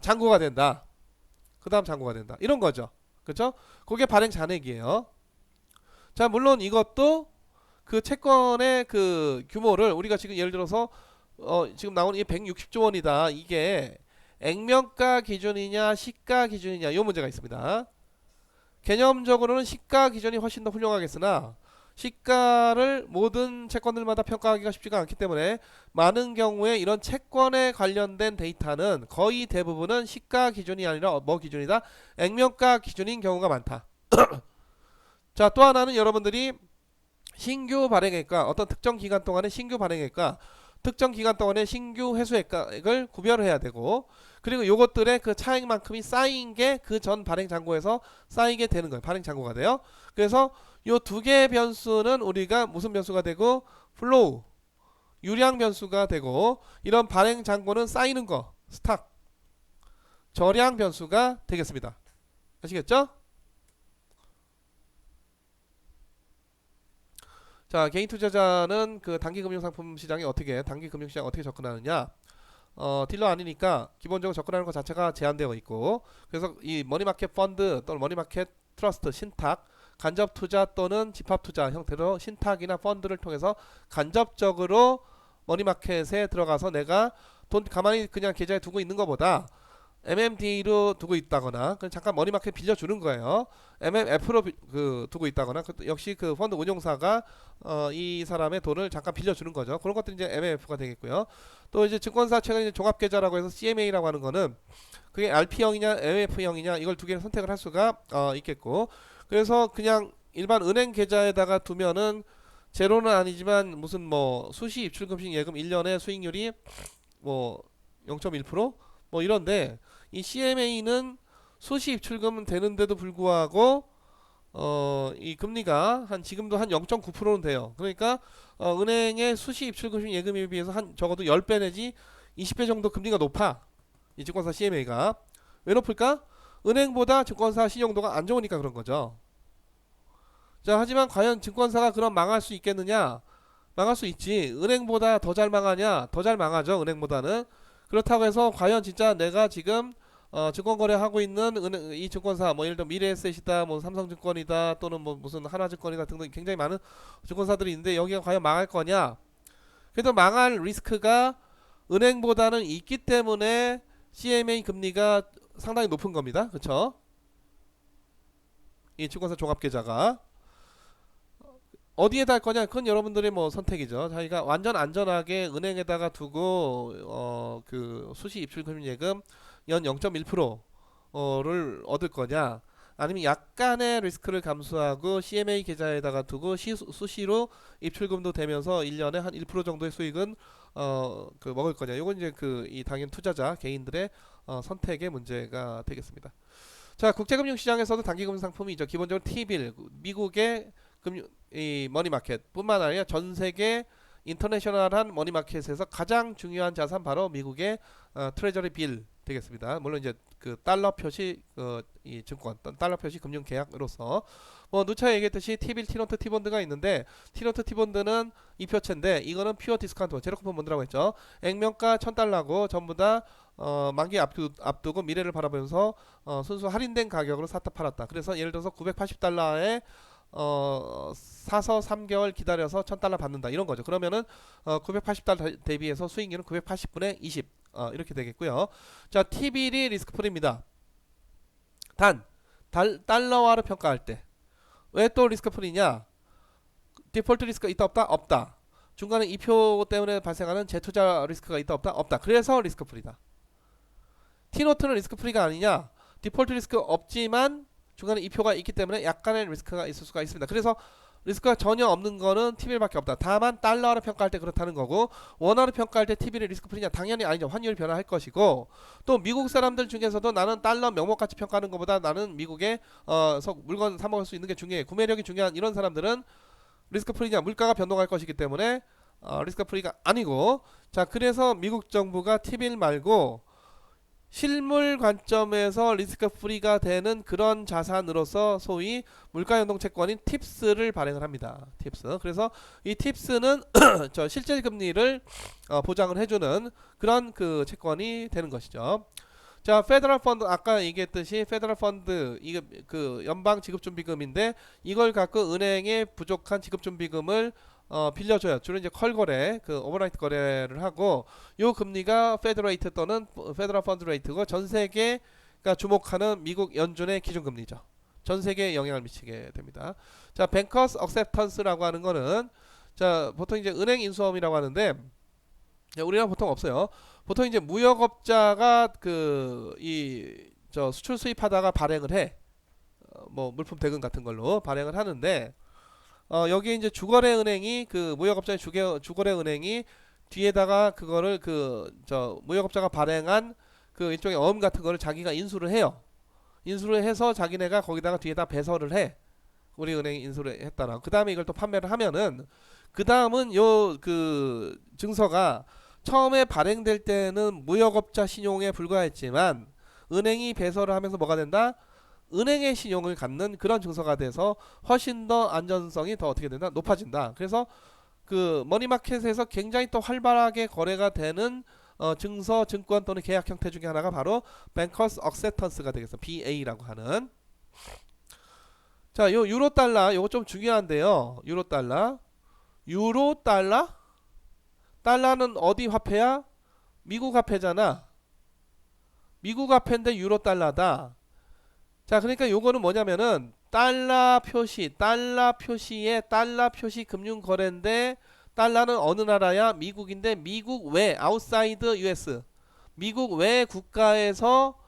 Speaker 1: 잔고가 된다. 그 다음 잔고가 된다. 이런 거죠. 그렇죠? 그게 발행 잔액이에요. 자, 물론 이것도 그 채권의 그 규모를 우리가 지금 예를 들어서 지금 나오는 이 160조 원이다. 이게 액면가 기준이냐 시가 기준이냐 이 문제가 있습니다. 개념적으로는 시가 기준이 훨씬 더 훌륭하겠으나 시가를 모든 채권들마다 평가하기가 쉽지가 않기 때문에 많은 경우에 이런 채권에 관련된 데이터는 거의 대부분은 시가 기준이 아니라 뭐 기준이다? 액면가 기준인 경우가 많다. 자, 또 하나는 여러분들이 신규 발행액과 어떤 특정 기간 동안의 신규 발행액과 특정 기간 동안의 신규 회수액을 구별을 해야 되고 그리고 요것들의 그 차액만큼이 쌓인 게 그 전 발행 잔고에서 쌓이게 되는 거예요. 발행 잔고가 돼요. 그래서 요 두 개의 변수는 우리가 무슨 변수가 되고 플로우 유량 변수가 되고 이런 발행 잔고는 쌓이는 거 스탁 저량 변수가 되겠습니다. 아시겠죠? 자, 개인 투자자는 그 단기 금융 상품 시장에 단기 금융 시장 어떻게 접근하느냐? 딜러 아니니까 기본적으로 접근하는 것 자체가 제한되어 있고 그래서 이 머니마켓 펀드 또는 머니마켓 트러스트 신탁 간접 투자 또는 집합 투자 형태로 신탁이나 펀드를 통해서 간접적으로 머니마켓에 들어가서 내가 돈 가만히 그냥 계좌에 두고 있는 것보다 MMD로 두고 있다거나 그냥 잠깐 머니마켓 빌려주는 거예요. MMF로 두고 있다거나 역시 그 펀드 운용사가 이 사람의 돈을 잠깐 빌려주는 거죠. 그런 것들이 이제 MMF가 되겠고요. 또 이제 증권사 최근에 종합계좌라고 해서 CMA라고 하는 거는 그게 RP형이냐 MMF형이냐 이걸 두 개를 선택을 할 수가 있겠고 그래서 그냥 일반 은행 계좌에다가 두면은 제로는 아니지만 무슨 뭐 수시 입출금식 예금 1년에 수익률이 뭐 0.1% 뭐 이런데 이 CMA는 수시 입출금은 되는데도 불구하고 이 금리가 지금도 한 0.9%는 돼요. 그러니까 은행의 수시 입출금식 예금에 비해서 한 적어도 10배 내지 20배 정도 금리가 높아. 이 증권사 CMA가. 왜 높을까? 은행보다 증권사 신용도가 안 좋으니까 그런 거죠. 자, 하지만 과연 증권사가 그럼 망할 수 있겠느냐? 망할 수 있지. 은행보다 더 잘 망하냐? 더 잘 망하죠. 은행보다는. 그렇다고 해서 과연 진짜 내가 지금 증권거래하고 있는 이 증권사 뭐 예를 들어 미래에셋이다 뭐 삼성증권이다 또는 뭐 무슨 하나증권이다 등등 굉장히 많은 증권사들이 있는데 여기가 과연 망할 거냐? 그래도 망할 리스크가 은행보다는 있기 때문에 CMA 금리가 상당히 높은 겁니다. 그쵸? 이 증권사 종합계좌가 어디에다 할 거냐? 그건 여러분들의 뭐 선택이죠. 자기가 완전 안전하게 은행에다가 두고 그 수시 입출금리예금 연 0.1%를 얻을 거냐? 아니면 약간의 리스크를 감수하고 CMA 계좌에다가 두고 수시로 입출금도 되면서 1년에 한 1% 정도의 수익은 그 먹을 거냐? 요건 이제 그 이 당연 투자자 개인들의 선택의 문제가 되겠습니다. 자, 국제금융시장에서도 단기금융 상품이 있죠. 기본적으로 T빌, 미국의 이 머니마켓뿐만 아니라 전 세계 인터내셔널한 머니마켓에서 가장 중요한 자산 바로 미국의 트레저리 빌 되겠습니다. 물론 이제 그 달러 표시 이 증권, 달러 표시 금융 계약으로서 뭐 누차 얘기했듯이 T빌, T노트, T본드가 있는데 T노트, T본드는 이표체인데 이거는 퓨어 디스카운트, 제로 쿠폰 본드라고 했죠. 액면가 1000달러고 전부 다 만기 앞두고 미래를 바라보면서 순수 할인된 가격으로 샀다 팔았다. 그래서 예를 들어서 980달러에 사서 3개월 기다려서 1000달러 받는다 이런 거죠. 그러면은 980달러 대비해서 수익률은 980분의 20 이렇게 되겠고요. 자, T빌이 리스크 프리입니다. 단 달러화를 평가할 때 왜 또 리스크 프리냐? 디폴트 리스크가 있다 없다? 없다. 중간에 이표 때문에 발생하는 재투자 리스크가 있다 없다? 없다. 그래서 리스크 프리다. T노트는 리스크 프리가 아니냐? 디폴트 리스크 없지만 중간에 이표가 있기 때문에 약간의 리스크가 있을 수가 있습니다. 그래서 리스크가 전혀 없는 거는 T빌밖에 없다. 다만 달러로 평가할 때 그렇다는 거고, 원화로 평가할 때 T빌이 리스크 프리냐? 당연히 아니죠. 환율이 변화할 것이고, 또 미국 사람들 중에서도 나는 달러 명목가치 평가하는 것보다 나는 미국에 물건 사 먹을 수 있는 게 중요해, 구매력이 중요한 이런 사람들은 리스크 프리냐? 물가가 변동할 것이기 때문에 리스크 프리가 아니고, 자, 그래서 미국 정부가 T빌 말고 실물 관점에서 리스크 프리가 되는 그런 자산으로서 소위 물가 연동 채권인 팁스를 발행을 합니다. 팁스. 그래서 이 팁스는 저 실질 금리를 보장을 해주는 그런 그 채권이 되는 것이죠. 자, 페더럴 펀드, 아까 얘기했듯이 페더럴 펀드 이게 그 연방 지급 준비금인데 이걸 갖고 은행에 부족한 지급 준비금을 빌려줘요. 주로 이제 컬 거래, 그 오버나이트 거래를 하고, 요 금리가 페드 레이트 또는 페더럴 펀드 레이트고 전 세계가 주목하는 미국 연준의 기준 금리죠. 전 세계에 영향을 미치게 됩니다. 자, 뱅커스 억셉턴스라고 하는 거는 자, 보통 이제 은행 인수업이라고 하는데 우리나라 보통 없어요. 보통 이제 무역업자가 저 수출 수입하다가 발행을 해. 뭐 물품 대금 같은 걸로 발행을 하는데 여기 이제 주거래 은행이 그 무역업자의 주거래 은행이 뒤에다가 그거를 저 무역업자가 발행한 그 일종의 어음 같은 거를 자기가 인수를 해요. 인수를 해서 자기네가 거기다가 뒤에다 배설을 해. 우리 은행이 인수를 했다라고. 그 다음에 이걸 또 판매를 하면은 그 다음은 요 그 증서가 처음에 발행될 때는 무역업자 신용에 불과했지만 은행이 배설을 하면서 뭐가 된다? 은행의 신용을 갖는 그런 증서가 돼서 훨씬 더 안전성이 더 어떻게 된다? 높아진다. 그래서 그 머니마켓에서 굉장히 또 활발하게 거래가 되는 증서, 증권 또는 계약 형태 중에 하나가 바로 뱅커스 억셉턴스가 되겠습니다. BA라고 하는. 자, 요 유로 달러 요거 좀 중요한데요. 유로 달러. 달러는 어디 화폐야? 미국 화폐잖아. 미국 화폐인데 유로 달러다. 자, 그러니까 요거는 뭐냐면은 달러 표시의 달러 표시 금융 거래인데 달러는 어느 나라야? 미국인데 미국 외 아웃사이드 US 미국 외 국가에서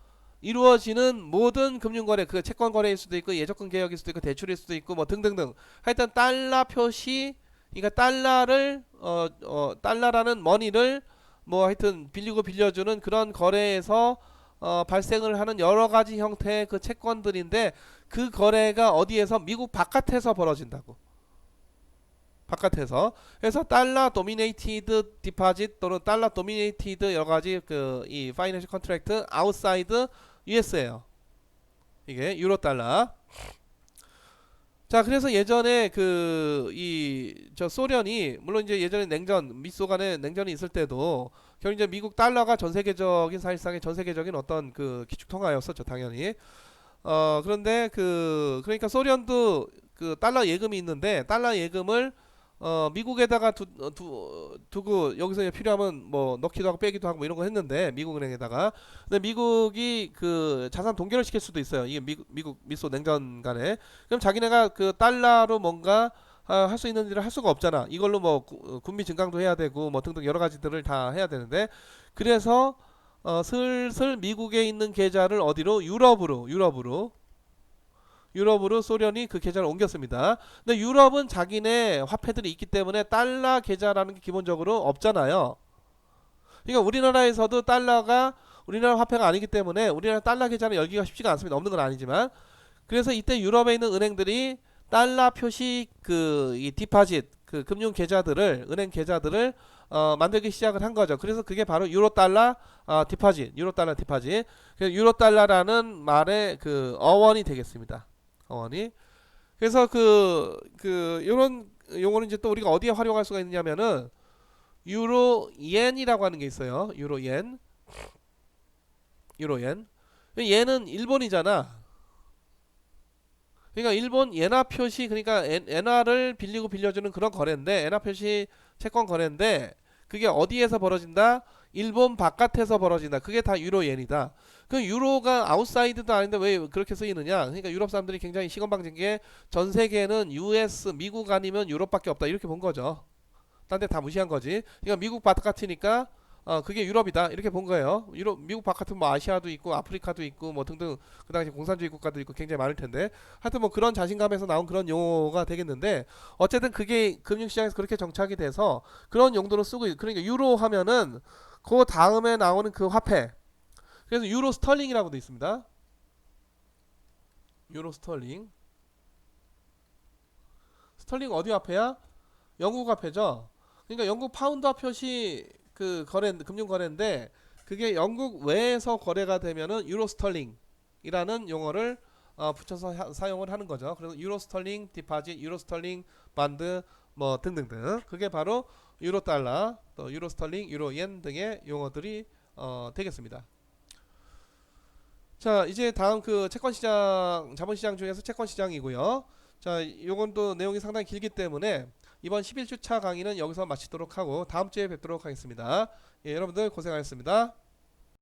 Speaker 1: 이루어지는 모든 금융 거래, 그 채권 거래일 수도 있고 예적금 개혁일 수도 있고 대출일 수도 있고 뭐 등등등. 하여튼 달러 표시, 그러니까 달러라는 머니를 뭐 하여튼 빌리고 빌려주는 그런 거래에서 발생을 하는 여러 가지 형태의 그 채권들인데 그 거래가 어디에서? 미국 바깥에서 벌어진다고. 바깥에서. 그래서 달러 도미네이티드 디파짓 또는 달러 도미네이티드 여러 가지 이 파이낸셜 컨트랙트 아웃사이드 US예요. 이게 유로 달러. 자, 그래서 예전에 저 소련이, 물론 이제 예전에 미소 간에 냉전이 있을 때도 결국 이제 미국 달러가 전 세계적인, 사실상의 전 세계적인 어떤 그 기축 통화였었죠, 당연히. 그런데 그러니까 소련도 그 달러 예금이 있는데 달러 예금을 미국에다가 두고 여기서 필요하면 뭐 넣기도 하고 빼기도 하고 뭐 이런 거 했는데 미국 은행에다가. 근데 미국이 그 자산 동결을 시킬 수도 있어요. 이게 미국 미소 냉전 간에. 그럼 자기네가 그 달러로 뭔가 할 수 있는 일을 할 수가 없잖아. 이걸로 뭐 군비 증강도 해야 되고 뭐 등등 여러 가지들을 다 해야 되는데, 그래서 슬슬 미국에 있는 계좌를 어디로? 유럽으로 소련이 그 계좌를 옮겼습니다. 근데 유럽은 자기네 화폐들이 있기 때문에 달러 계좌라는 게 기본적으로 없잖아요. 그러니까 우리나라에서도 달러가 우리나라 화폐가 아니기 때문에 우리나라 달러 계좌를 열기가 쉽지가 않습니다. 없는 건 아니지만. 그래서 이때 유럽에 있는 은행들이 달러 표시 이 디파짓 그 금융 계좌들을 은행 계좌들을 만들기 시작을 한 거죠. 그래서 그게 바로 유로 달러 디파짓, 유로 달러 디파짓. 그래서 유로 달러라는 말의 그 어원이 되겠습니다. 어원이. 그래서 요런 용어는 이제 또 우리가 어디에 활용할 수가 있냐면은 유로 옌이라고 하는 게 있어요. 유로 옌. 유로 옌. 얘는 일본이잖아. 그러니까 일본 엔화 표시 그러니까 엔화를 빌리고 빌려주는 그런 거래인데 엔화 표시 채권 거래인데 그게 어디에서 벌어진다? 일본 바깥에서 벌어진다. 그게 다 유로엔이다. 그 유로가 아웃사이드도 아닌데 왜 그렇게 쓰이느냐? 그러니까 유럽 사람들이 굉장히 시건방진 게 전 세계는 US 미국 아니면 유럽밖에 없다 이렇게 본 거죠. 딴 데 다 무시한 거지. 그러니까 미국 바깥이니까 그게 유럽이다 이렇게 본 거예요. 유럽 미국 바깥은 뭐 아시아도 있고 아프리카도 있고 뭐 등등 그 당시 공산주의 국가도 있고 굉장히 많을 텐데 하여튼 뭐 그런 자신감에서 나온 그런 용어가 되겠는데 어쨌든 그게 금융시장에서 그렇게 정착이 돼서 그런 용도로 쓰고 그러니까 유로 하면은 그 다음에 나오는 그 화폐 그래서 유로 스털링이라고도 있습니다. 유로 스털링 스털링 어디 화폐야? 영국 화폐죠. 그러니까 영국 파운드 표시 그 거래 금융 거래인데 그게 영국 외에서 거래가 되면은 유로 스털링이라는 용어를 붙여서 사용을 하는 거죠. 그래서 유로 스털링 디파짓, 유로 스털링 반드 뭐 등등등 그게 바로 유로 달러, 또 유로 스털링, 유로 옌 등의 용어들이 되겠습니다. 자, 이제 다음 그 채권 시장, 자본 시장 중에서 채권 시장이고요. 자, 요건 또 내용이 상당히 길기 때문에 이번 11주차 강의는 여기서 마치도록 하고 다음 주에 뵙도록 하겠습니다. 예, 여러분들 고생하셨습니다.